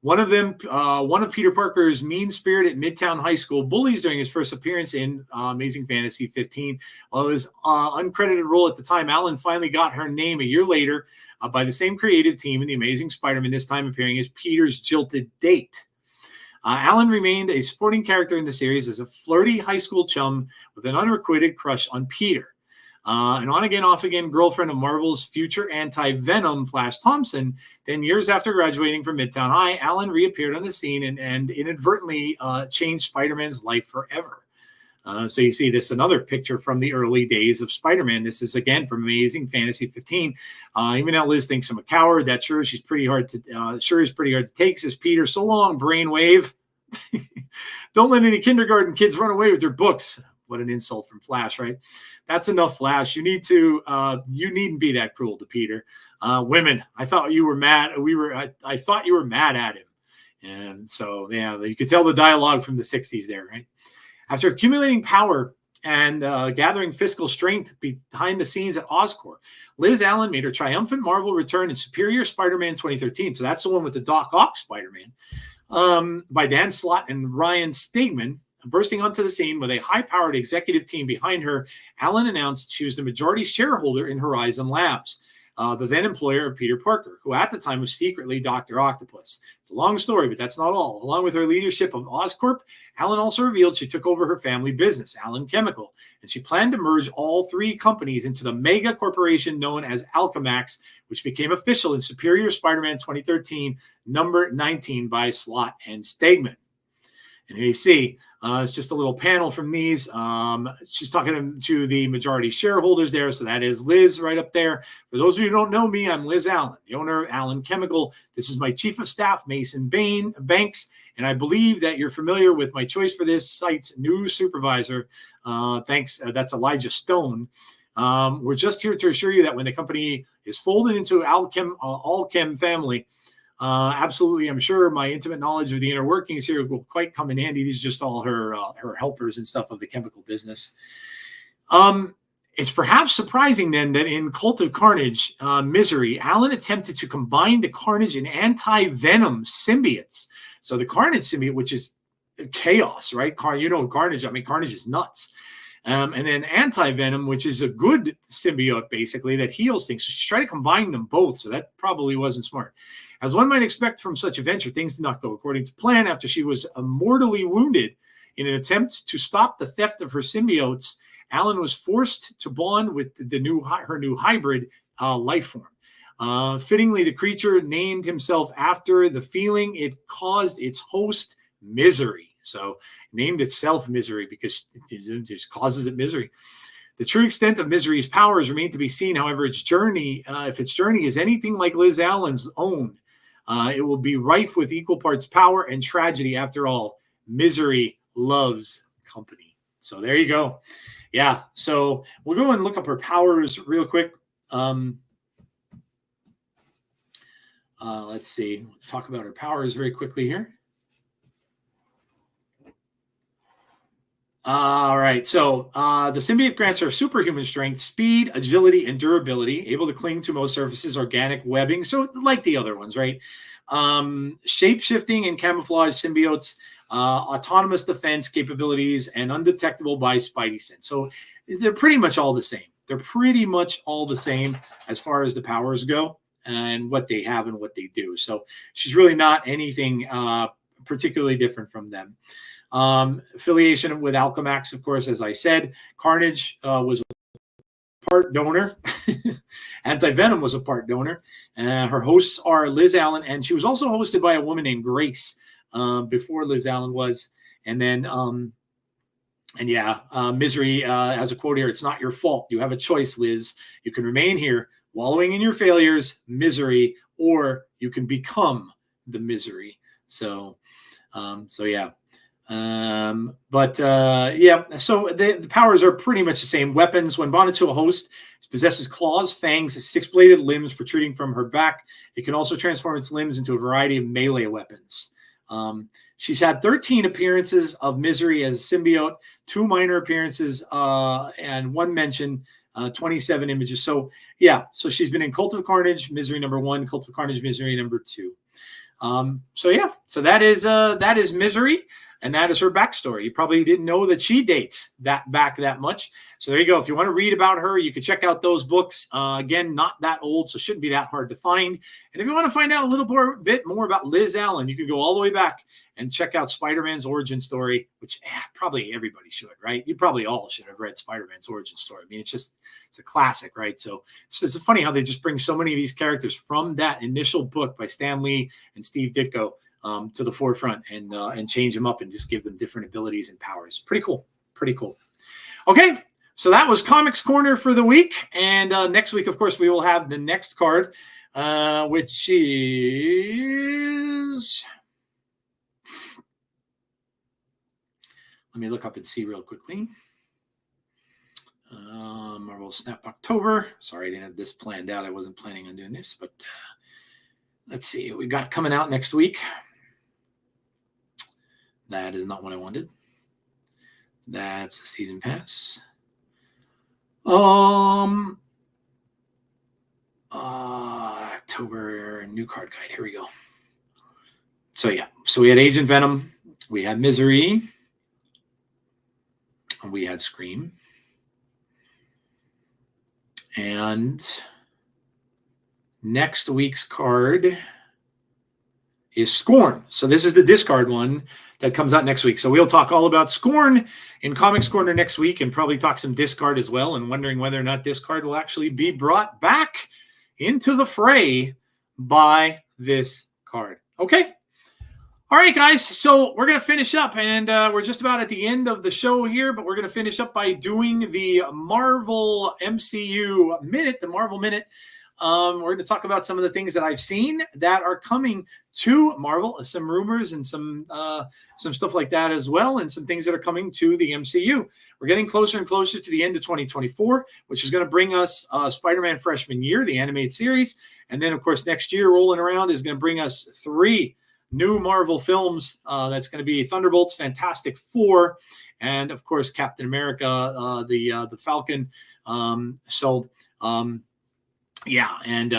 One of Peter Parker's mean-spirited Midtown High School bullies during his first appearance in Amazing Fantasy 15. While it was uncredited role at the time, Allen finally got her name a year later by the same creative team in The Amazing Spider-Man, this time appearing as Peter's jilted date. Allen remained a supporting character in the series as a flirty high school chum with an unrequited crush on Peter. An on-again, off-again girlfriend of Marvel's future anti-Venom, Flash Thompson. Then years after graduating from Midtown High, Allen reappeared on the scene and inadvertently changed Spider-Man's life forever. So you see this, another picture from the early days of Spider-Man. This is, again, from Amazing Fantasy 15. Even now Liz thinks I'm a coward. That sure is pretty hard to take, says Peter. So long, brainwave. Don't let any kindergarten kids run away with their books. What an insult from Flash, right? That's enough, Flash. You needn't be that cruel to Peter. Women, I thought you were mad. I thought you were mad at him. And so, yeah, you could tell the dialogue from the 60s there, right? After accumulating power and gathering fiscal strength behind the scenes at Oscorp, Liz Allen made her triumphant Marvel return in Superior Spider-Man 2013. So that's the one with the Doc Ock Spider-Man, by Dan Slott and Ryan Stegman. Bursting onto the scene with a high-powered executive team behind her, Allen announced she was the majority shareholder in Horizon Labs, the then employer of Peter Parker, who at the time was secretly Dr. Octopus. It's a long story, but that's not all. Along with her leadership of Oscorp, Allen also revealed she took over her family business, Allen Chemical, and she planned to merge all three companies into the mega corporation known as Alchemax, which became official in Superior Spider-Man 2013, number 19 by Slott and Stegman. And here you see, it's just a little panel from these. She's talking to the majority shareholders there. So that is Liz right up there. For those of you who don't know me, I'm Liz Allen, the owner of Allen Chemical. This is my chief of staff, Mason Banks. And I believe that you're familiar with my choice for this site's new supervisor. Thanks. That's Elijah Stone. We're just here to assure you that when the company is folded into Allchem family, absolutely, I'm sure my intimate knowledge of the inner workings here will quite come in handy. These are just all her helpers and stuff of the chemical business. It's perhaps surprising then that in Cult of Carnage, Misery, Allen attempted to combine the Carnage and anti-venom symbiotes. So the Carnage symbiote, which is chaos, right? Carnage. I mean, Carnage is nuts. And then anti-venom, which is a good symbiote, basically, that heals things. So she tried to combine them both, so that probably wasn't smart. As one might expect from such a venture, things did not go according to plan after she was mortally wounded in an attempt to stop the theft of her symbiotes. Allen was forced to bond with her new hybrid life form. Fittingly, the creature named himself after the feeling it caused its host, Misery. So named itself Misery because it just causes it misery. The true extent of Misery's powers remain to be seen. However, its journey, if its journey is anything like Liz Allen's own, it will be rife with equal parts power and tragedy. After all, Misery loves company. So there you go. Yeah. So we'll go and look up her powers real quick. Let's see. We'll talk about her powers very quickly here. All right. So the symbiote grants her superhuman strength, speed, agility, and durability, able to cling to most surfaces, organic webbing. So like the other ones, right? Shape-shifting and camouflage symbiotes, autonomous defense capabilities, and undetectable by Spidey sense. So they're pretty much all the same. They're pretty much all the same as far as the powers go and what they have and what they do. So she's really not anything particularly different from them. Affiliation with Alchemax, of course, as I said. Carnage was a part donor. Anti-Venom was a part donor. Her hosts are Liz Allen, and she was also hosted by a woman named Grace before Liz Allen was. And then, Misery has a quote here. "It's not your fault. You have a choice, Liz. You can remain here, wallowing in your failures, misery, or you can become the misery." So yeah. So the powers are pretty much the same. Weapons: when bonded to a host, it possesses claws, fangs, six-bladed limbs protruding from her back. It can also transform its limbs into a variety of melee weapons. She's had 13 appearances of Misery as a symbiote, 2 minor appearances, and 1 mention, 27 images. So yeah, so she's been in Cult of Carnage, Misery number 1, Cult of Carnage, Misery number 2. So that is Misery. And that is her backstory. You probably didn't know that she dates back that much. So there you go. If you want to read about her, you can check out those books. Again, not that old, so shouldn't be that hard to find. And if you want to find out a little bit more about Liz Allen, you can go all the way back and check out Spider-Man's origin story, which probably everybody should, right? You probably all should have read Spider-Man's origin story. I mean, it's a classic, right? So it's funny how they just bring so many of these characters from that initial book by Stan Lee and Steve Ditko to the forefront and change them up and just give them different abilities and powers. Pretty cool. Okay, so that was Comics Corner for the week. And next week, of course, we will have the next card, which is... Let me look up and see real quickly. Marvel Snap October. Sorry, I didn't have this planned out. I wasn't planning on doing this, but let's see what we got coming out next week. That is not what I wanted. That's the season pass. October new card guide. Here we go. So yeah, so we had Agent Venom, we had Misery, we had Scream, and next week's card is Scorn. So this is the discard one that comes out next week. So we'll talk all about Scorn in Comics Corner next week, and probably talk some discard as well, and wondering whether or not discard will actually be brought back into the fray by this card. Okay. All right, guys. So we're going to finish up, and we're just about at the end of the show here, but we're going to finish up by doing the Marvel MCU Minute, the Marvel Minute. We're going to talk about some of the things that I've seen that are coming to Marvel, some rumors and some stuff like that as well, and some things that are coming to the MCU. We're getting closer and closer to the end of 2024, which is going to bring us Spider-Man Freshman Year, the animated series. And then, of course, next year rolling around is going to bring us 3 new Marvel films. That's going to be Thunderbolts, Fantastic Four, and, of course, Captain America, the Falcon. Yeah, and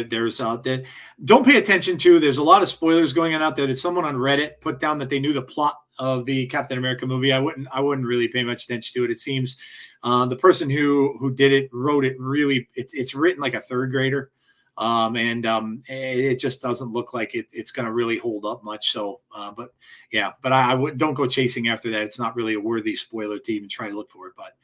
there's don't pay attention to. There's a lot of spoilers going on out there that someone on Reddit put down that they knew the plot of the Captain America movie. I wouldn't really pay much attention to it. It seems the person who did it wrote it really. It's written like a third grader, and it just doesn't look like it's going to really hold up much. So, but I would don't go chasing after that. It's not really a worthy spoiler to even try to look for it. But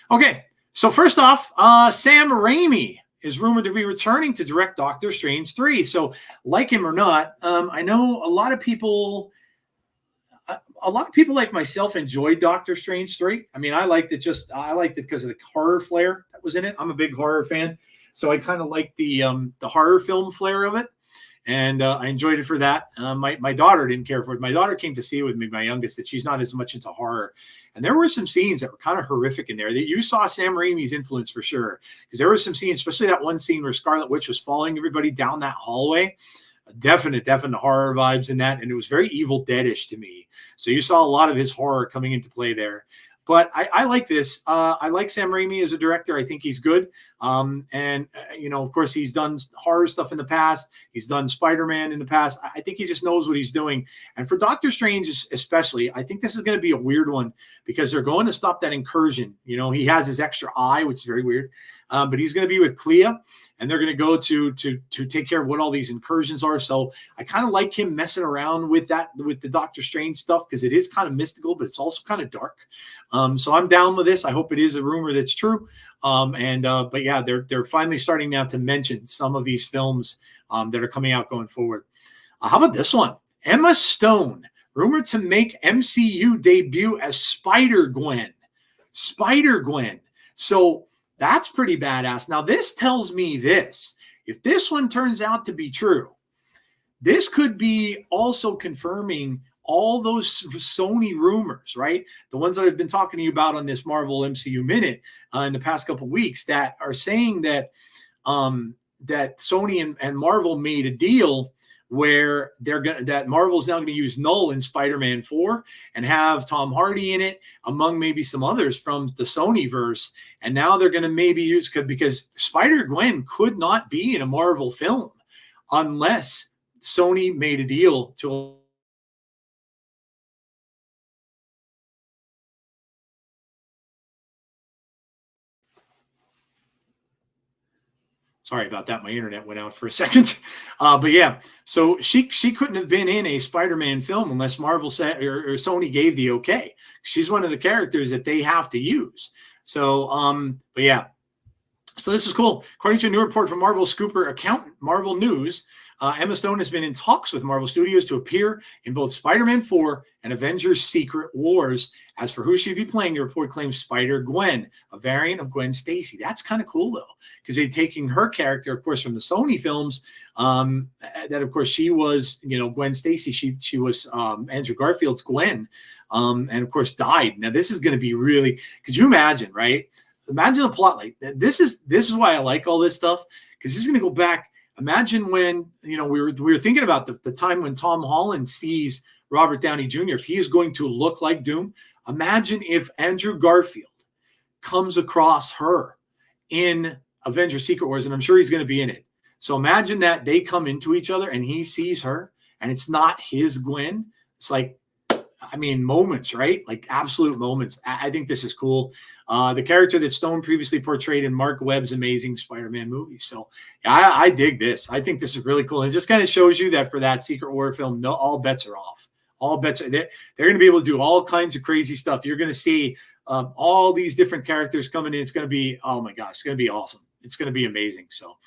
okay, so first off, Sam Raimi is rumored to be returning to direct Doctor Strange 3. So, like him or not, I know a lot of people like myself enjoyed Doctor Strange 3. I mean, I liked it because of the horror flair that was in it. I'm a big horror fan, so I kind of liked the horror film flair of it, and I enjoyed it for that. My daughter didn't care for it. My daughter came to see it with me, my youngest, that she's not as much into horror. And there were some scenes that were kind of horrific in there that you saw Sam Raimi's influence for sure. Because there were some scenes, especially that one scene where Scarlet Witch was following everybody down that hallway. Definite horror vibes in that. And it was very Evil Dead-ish to me. So you saw a lot of his horror coming into play there. But I like this. I like Sam Raimi as a director. I think he's good. Of course, he's done horror stuff in the past. He's done Spider-Man in the past. I think he just knows what he's doing. And for Doctor Strange especially, I think this is going to be a weird one because they're going to stop that incursion. You know, he has his extra eye, which is very weird. But he's going to be with Clea, and they're going to go to take care of what all these incursions are. So I kind of like him messing around with the Doctor Strange stuff because it is kind of mystical, but it's also kind of dark. So I'm down with this. I hope it is a rumor that's true. But yeah, they're finally starting now to mention some of these films that are coming out going forward. How about this one? Emma Stone, rumored to make MCU debut as Spider-Gwen. Spider-Gwen. So that's pretty badass. Now, this tells me this. If this one turns out to be true, this could be also confirming all those Sony rumors, right? The ones that I've been talking to you about on this Marvel MCU Minute in the past couple of weeks that are saying that that Sony and Marvel made a deal where that Marvel's now going to use Null in Spider-Man 4 and have Tom Hardy in it, among maybe some others from the Sony verse. And now they're going to maybe use because Spider-Gwen could not be in a Marvel film unless Sony made a deal to. Sorry about that. My internet went out for a second. But yeah, so she couldn't have been in a Spider-Man film unless Marvel said or Sony gave the okay. She's one of the characters that they have to use. So, but yeah. So this is cool. According to a new report from Marvel Scooper account, Marvel News, Emma Stone has been in talks with Marvel Studios to appear in both Spider-Man 4 and Avengers Secret Wars. As for who she'd be playing, the report claims Spider-Gwen, a variant of Gwen Stacy. That's kind of cool, though, because they're taking her character, of course, from the Sony films, that, of course, she was, Gwen Stacy. She was Andrew Garfield's Gwen, and, of course, died. Now, this is going to be really – could you imagine, right? Imagine the plot. Like this is why I like all this stuff, because this is going to go back. Imagine when we were thinking about the time when Tom Holland sees Robert Downey Jr., if he is going to look like Doom, imagine if Andrew Garfield comes across her in Avengers Secret Wars, and I'm sure he's going to be in it. So imagine that they come into each other and he sees her and it's not his Gwen. It's like, I mean, moments, right? Like absolute moments. I think this is cool. The character that Stone previously portrayed in Mark Webb's amazing Spider-Man movie. So yeah, I dig this. I think this is really cool. And it just kind of shows you that for that Secret War film, no, all bets are off. All bets are, they're going to be able to do all kinds of crazy stuff. You're going to see all these different characters coming in. It's going to be, oh my gosh, it's going to be awesome. It's going to be amazing. So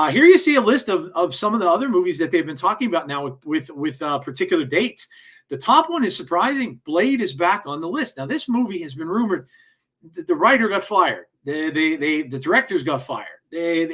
here you see a list of some of the other movies that they've been talking about now with particular dates. The top one is surprising. Blade is back on the list. Now, this movie has been rumored. The writer got fired. The directors got fired. They've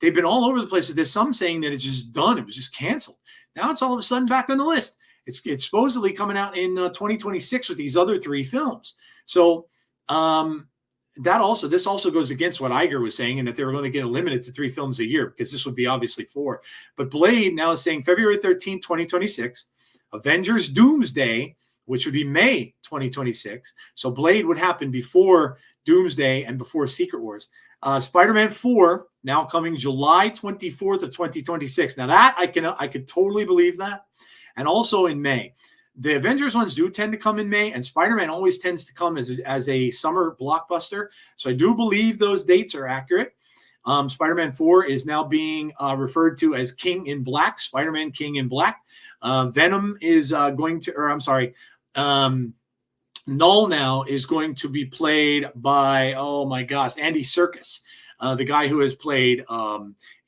been all over the place. There's some saying that it's just done. It was just canceled. Now it's all of a sudden back on the list. It's supposedly coming out in 2026 with these other 3 films. So this also goes against what Iger was saying, and that they were going to get limited to 3 films a year, because this would be obviously 4. But Blade now is saying February 13th, 2026. Avengers Doomsday, which would be May 2026. So Blade would happen before Doomsday and before Secret Wars. Spider-Man 4 now coming July 24th of 2026. Now that I could totally believe that. And also in May. The Avengers ones do tend to come in May, and Spider-Man always tends to come as a summer blockbuster. So I do believe those dates are accurate. Spider-Man 4 is now being referred to as King in Black, Spider-Man King in Black. Venom is Null now is going to be played by, oh my gosh, Andy Serkis, the guy who has played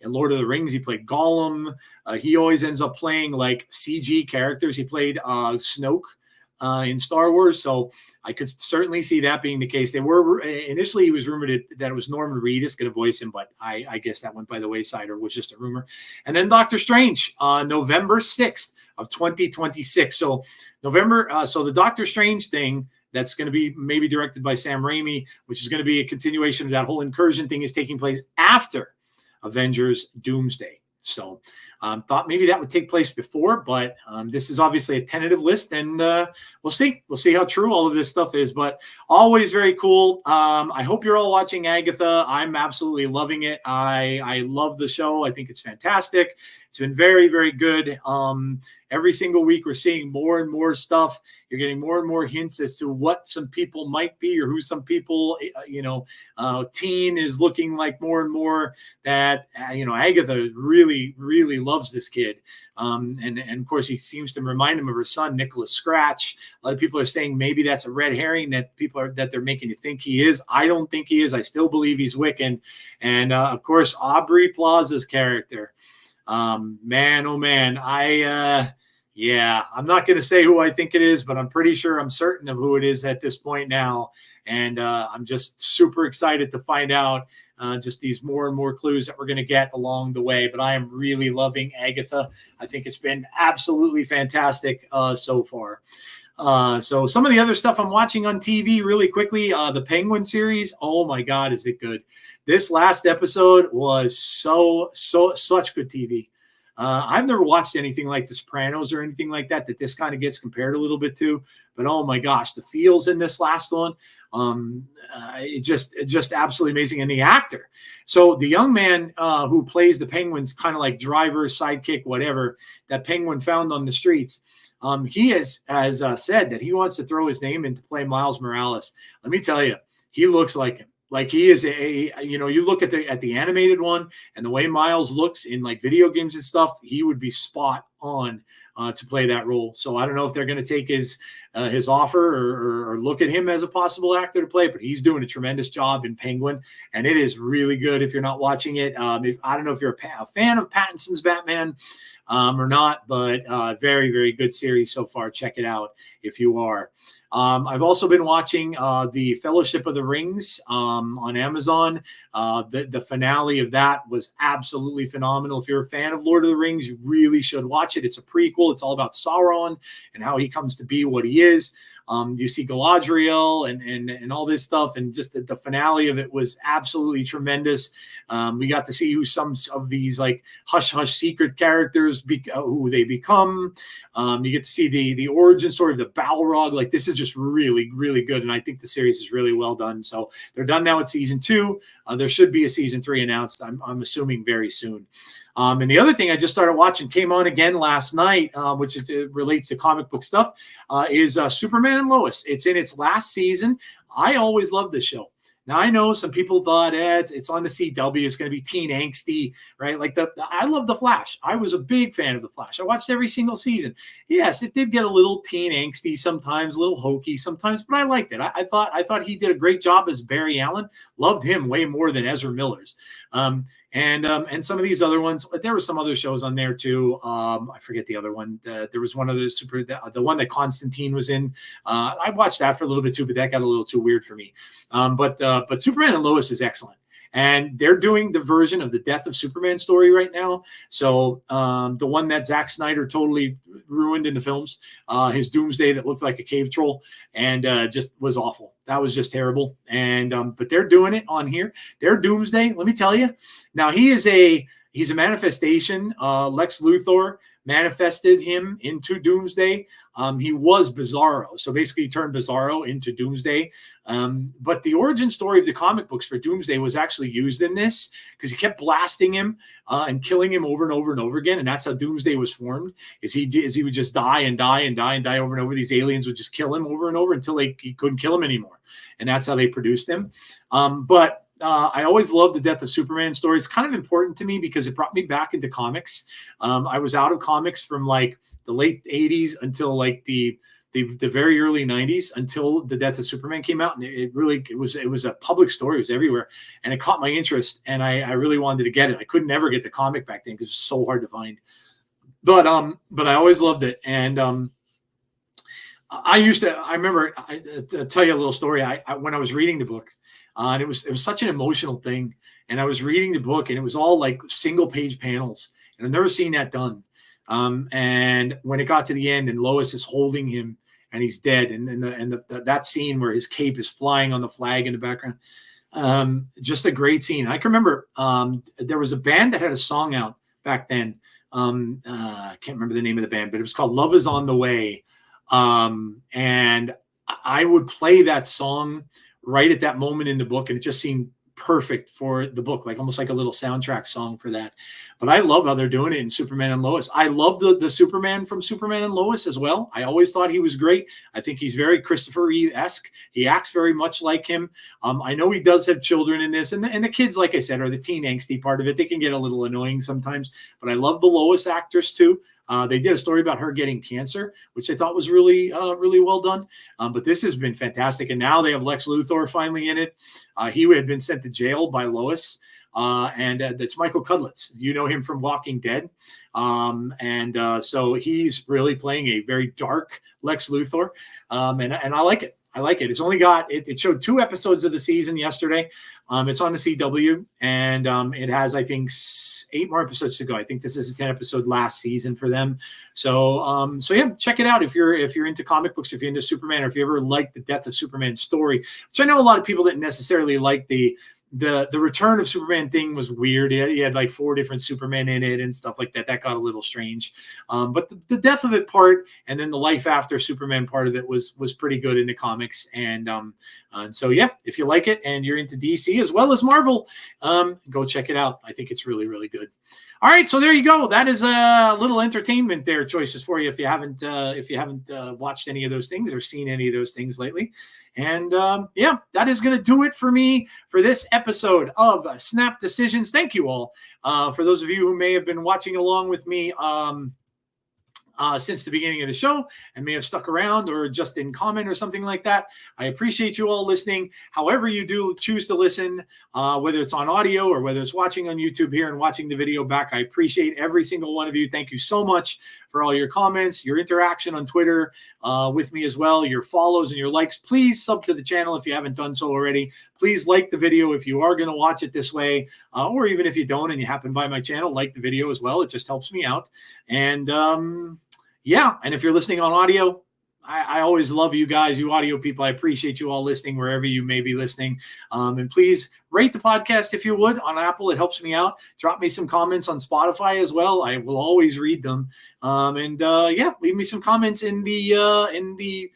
in Lord of the Rings. He played Gollum. He always ends up playing like CG characters. He played Snoke in Star Wars. So I could certainly see that being the case. They were initially, it was rumored that it was Norman Reedus going to voice him, but I guess that went by the wayside, or was just a rumor. And then Doctor Strange on November 6th of 2026. So so the Doctor Strange thing that's going to be maybe directed by Sam Raimi, which is going to be a continuation of that whole incursion thing, is taking place after Avengers Doomsday. So thought maybe that would take place before, but this is obviously a tentative list, and we'll see. We'll see how true all of this stuff is, but always very cool. I hope you're all watching Agatha. I'm absolutely loving it. I love the show. I think it's fantastic. It's been very, very good. Every single week, we're seeing more and more stuff. You're getting more and more hints as to what some people might be, or who some people, teen is looking like more and more. That, Agatha really, really loves this kid. And of course, he seems to remind him of her son, Nicholas Scratch. A lot of people are saying maybe that's a red herring that they're making you think he is. I don't think he is. I still believe he's Wiccan. And of course, Aubrey Plaza's character. Man, oh man, I'm not going to say who I think it is, but I'm certain of who it is at this point now. And I'm just super excited to find out just these more and more clues that we're going to get along the way. But I am really loving Agatha. I think it's been absolutely fantastic so far. So some of the other stuff I'm watching on TV really quickly, the Penguin series. Oh my God, is it good? This last episode was such good TV. I've never watched anything like The Sopranos or anything like that this kind of gets compared a little bit to, but oh my gosh, the feels in this last one, it's just absolutely amazing. And the actor, so the young man who plays the Penguin's kind of like driver, sidekick, whatever, that Penguin found on the streets, he has said that he wants to throw his name in to play Miles Morales. Let me tell you, he looks like him. Like he is you look at the animated one and the way Miles looks in like video games and stuff, he would be spot on to play that role. So I don't know if they're going to take his offer or look at him as a possible actor to play, but he's doing a tremendous job in Penguin, and it is really good. If you're not watching it, I don't know if you're a fan of Pattinson's Batman or not, but very, very good series so far. Check it out if you are. I've also been watching the Fellowship of the Rings on Amazon. The finale of that was absolutely phenomenal. If you're a fan of Lord of the Rings, you really should watch it. It's a prequel. It's all about Sauron and how he comes to be what he is. You see Galadriel and all this stuff, and just the finale of it was absolutely tremendous. We got to see who some of these like hush hush secret characters who they become. You get to see the origin story of the Balrog. Like, this is just really, really good, and I think the series is really well done. So they're done now with season 2. There should be a season 3 announced, I'm assuming, very soon. And the other thing I just started watching, came on again last night, which relates to comic book stuff, is Superman and Lois. It's in its last season. I always loved this show. Now, I know some people thought it's on the CW. It's going to be teen angsty, right? Like I love The Flash. I was a big fan of The Flash. I watched every single season. Yes, it did get a little teen angsty sometimes, a little hokey sometimes, but I liked it. I thought he did a great job as Barry Allen. Loved him way more than Ezra Miller's. And some of these other ones, there were some other shows on there too. I forget the other one. There was one of the one that Constantine was in. I watched that for a little bit too, but that got a little too weird for me. But Superman and Lois is excellent. And they're doing the version of the Death of Superman story right now. So the one that Zack Snyder totally ruined in the films, his Doomsday that looked like a cave troll and just was awful. That was just terrible. And but they're doing it on here. Their Doomsday, let me tell you. Now he's a manifestation. Lex Luthor manifested him into Doomsday. He was Bizarro. So basically he turned Bizarro into Doomsday. But the origin story of the comic books for Doomsday was actually used in this because he kept blasting him and killing him over and over and over again. And that's how Doomsday was formed, is he would just die and die and die and die over and over. These aliens would just kill him over and over until he couldn't kill him anymore. And that's how they produced him. But I always loved the Death of Superman story. It's kind of important to me because it brought me back into comics. I was out of comics from like the late 80s until like the very early 90s, until the Death of Superman came out. And it was a public story. It was everywhere. And it caught my interest. And I really wanted to get it. I could never get the comic back then because it was so hard to find. But I always loved it. And I remember, I'll tell you a little story. When I was reading the book, and it was such an emotional thing. And I was reading the book and it was all like single page panels. And I've never seen that done. And when it got to the end and Lois is holding him and he's dead, and that scene where his cape is flying on the flag in the background, just a great scene. I can remember there was a band that had a song out back then. I can't remember the name of the band, but it was called Love Is on the Way. And I would play that song right at that moment in the book, and it just seemed perfect for the book, like almost like a little soundtrack song for that. But I love how they're doing it in Superman and Lois. I love the Superman from Superman and Lois as well. I always thought he was great. I think he's very Christopher Reeve-esque. He acts very much like him. I know he does have children in this, and the kids, like I said, are the teen angsty part of it. They can get a little annoying sometimes, but I love the Lois actress too. They did a story about her getting cancer, which I thought was really, really well done. But this has been fantastic. And now they have Lex Luthor finally in it. He had been sent to jail by Lois. And that's Michael Cudlitz. You know him from Walking Dead. So he's really playing a very dark Lex Luthor. And I like it. I like it. It's only it showed 2 episodes of the season yesterday. It's on the CW, and it has, I think, 8 more episodes to go. I think this is a 10-episode last season for them. So yeah, check it out if you're into comic books, if you're into Superman, or if you ever liked the Death of Superman story, which I know a lot of people didn't necessarily like. The Return of Superman thing was weird. He had like 4 different Supermen in it and stuff like that. That got a little strange. But the death of it part, and then the life after Superman part of it was pretty good in the comics. And so yeah, if you like it and you're into DC as well as Marvel, go check it out. I think it's really, really good. All right, so there you go. That is a little entertainment there, choices for you if you haven't watched any of those things or seen any of those things lately. And yeah, that is going to do it for me for this episode of Snap Decisions. Thank you all for those of you who may have been watching along with me since the beginning of the show and may have stuck around or just in comment or something like that. I appreciate you all listening. However you do choose to listen, whether it's on audio or whether it's watching on YouTube here and watching the video back, I appreciate every single one of you. Thank you so much for all your comments, your interaction on Twitter with me as well, your follows and your likes. Please sub to the channel if you haven't done so already. Please like the video if you are going to watch it this way, or even if you don't and you happen by my channel, like the video as well. It just helps me out. And yeah, and if you're listening on audio, I always love you guys, you audio people. I appreciate you all listening wherever you may be listening. And please rate the podcast if you would on Apple. It helps me out. Drop me some comments on Spotify as well. I will always read them. Yeah, leave me some comments in the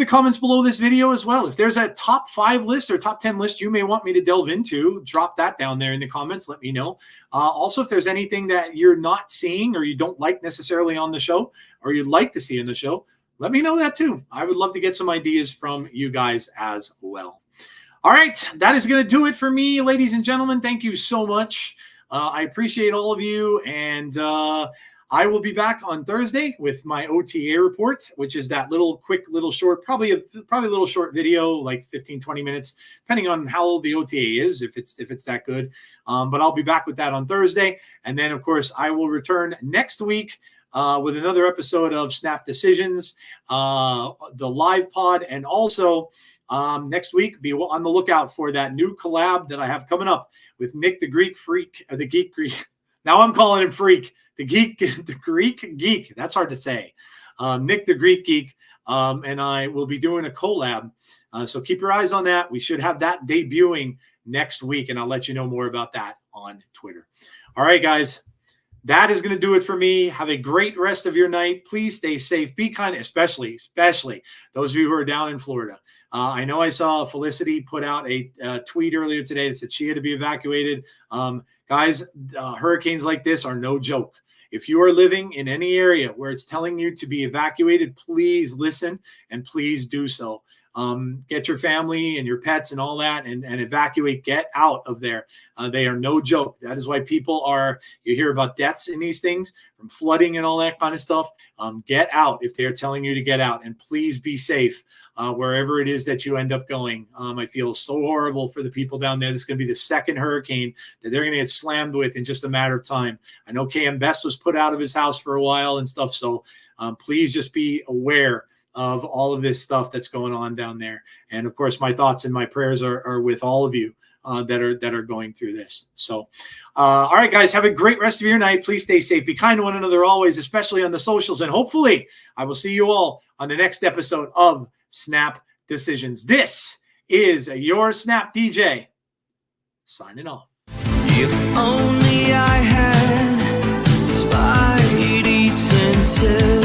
comments below this video as well. If there's a top 5 list or top 10 list you may want me to delve into, drop that down there in the comments. Let me know. Also, if there's anything that you're not seeing or you don't like necessarily on the show or you'd like to see in the show, let me know that too. I would love to get some ideas from you guys as well. All right, that is going to do it for me, ladies and gentlemen. Thank you so much. I appreciate all of you, and I will be back on Thursday with my OTA report, which is that quick little short, probably a little short video, like 15, 20 minutes, depending on how old the OTA is, if it's that good. But I'll be back with that on Thursday. And then, of course, I will return next week with another episode of Snap Decisions, the live pod. And also next week, be on the lookout for that new collab that I have coming up with Nick the Greek Freak, the Geek Greek. Now I'm calling him Freak. The Greek Geek. That's hard to say. Nick the Greek Geek. And I will be doing a collab. So keep your eyes on that. We should have that debuting next week. And I'll let you know more about that on Twitter. All right, guys. That is going to do it for me. Have a great rest of your night. Please stay safe. Be kind, especially those of you who are down in Florida. I know I saw Felicity put out a tweet earlier today that said she had to be evacuated. Guys, hurricanes like this are no joke. If you are living in any area where it's telling you to be evacuated, please listen and please do so. Get your family and your pets and all that and evacuate. Get out of there. They are no joke. That is why you hear about deaths in these things from flooding and all that kind of stuff. Get out if they're telling you to get out, and please be safe wherever it is that you end up going. I feel so horrible for the people down there. This is going to be the second hurricane that they're going to get slammed with in just a matter of time. I know KM Best was put out of his house for a while and stuff. So please just be aware of all of this stuff that's going on down there. And of course, my thoughts and my prayers are with all of you that are going through this. So, all right, guys, have a great rest of your night. Please stay safe. Be kind to one another always, especially on the socials. And hopefully I will see you all on the next episode of Snap Decisions. This is your Snap DJ signing off. If only I had spidey senses.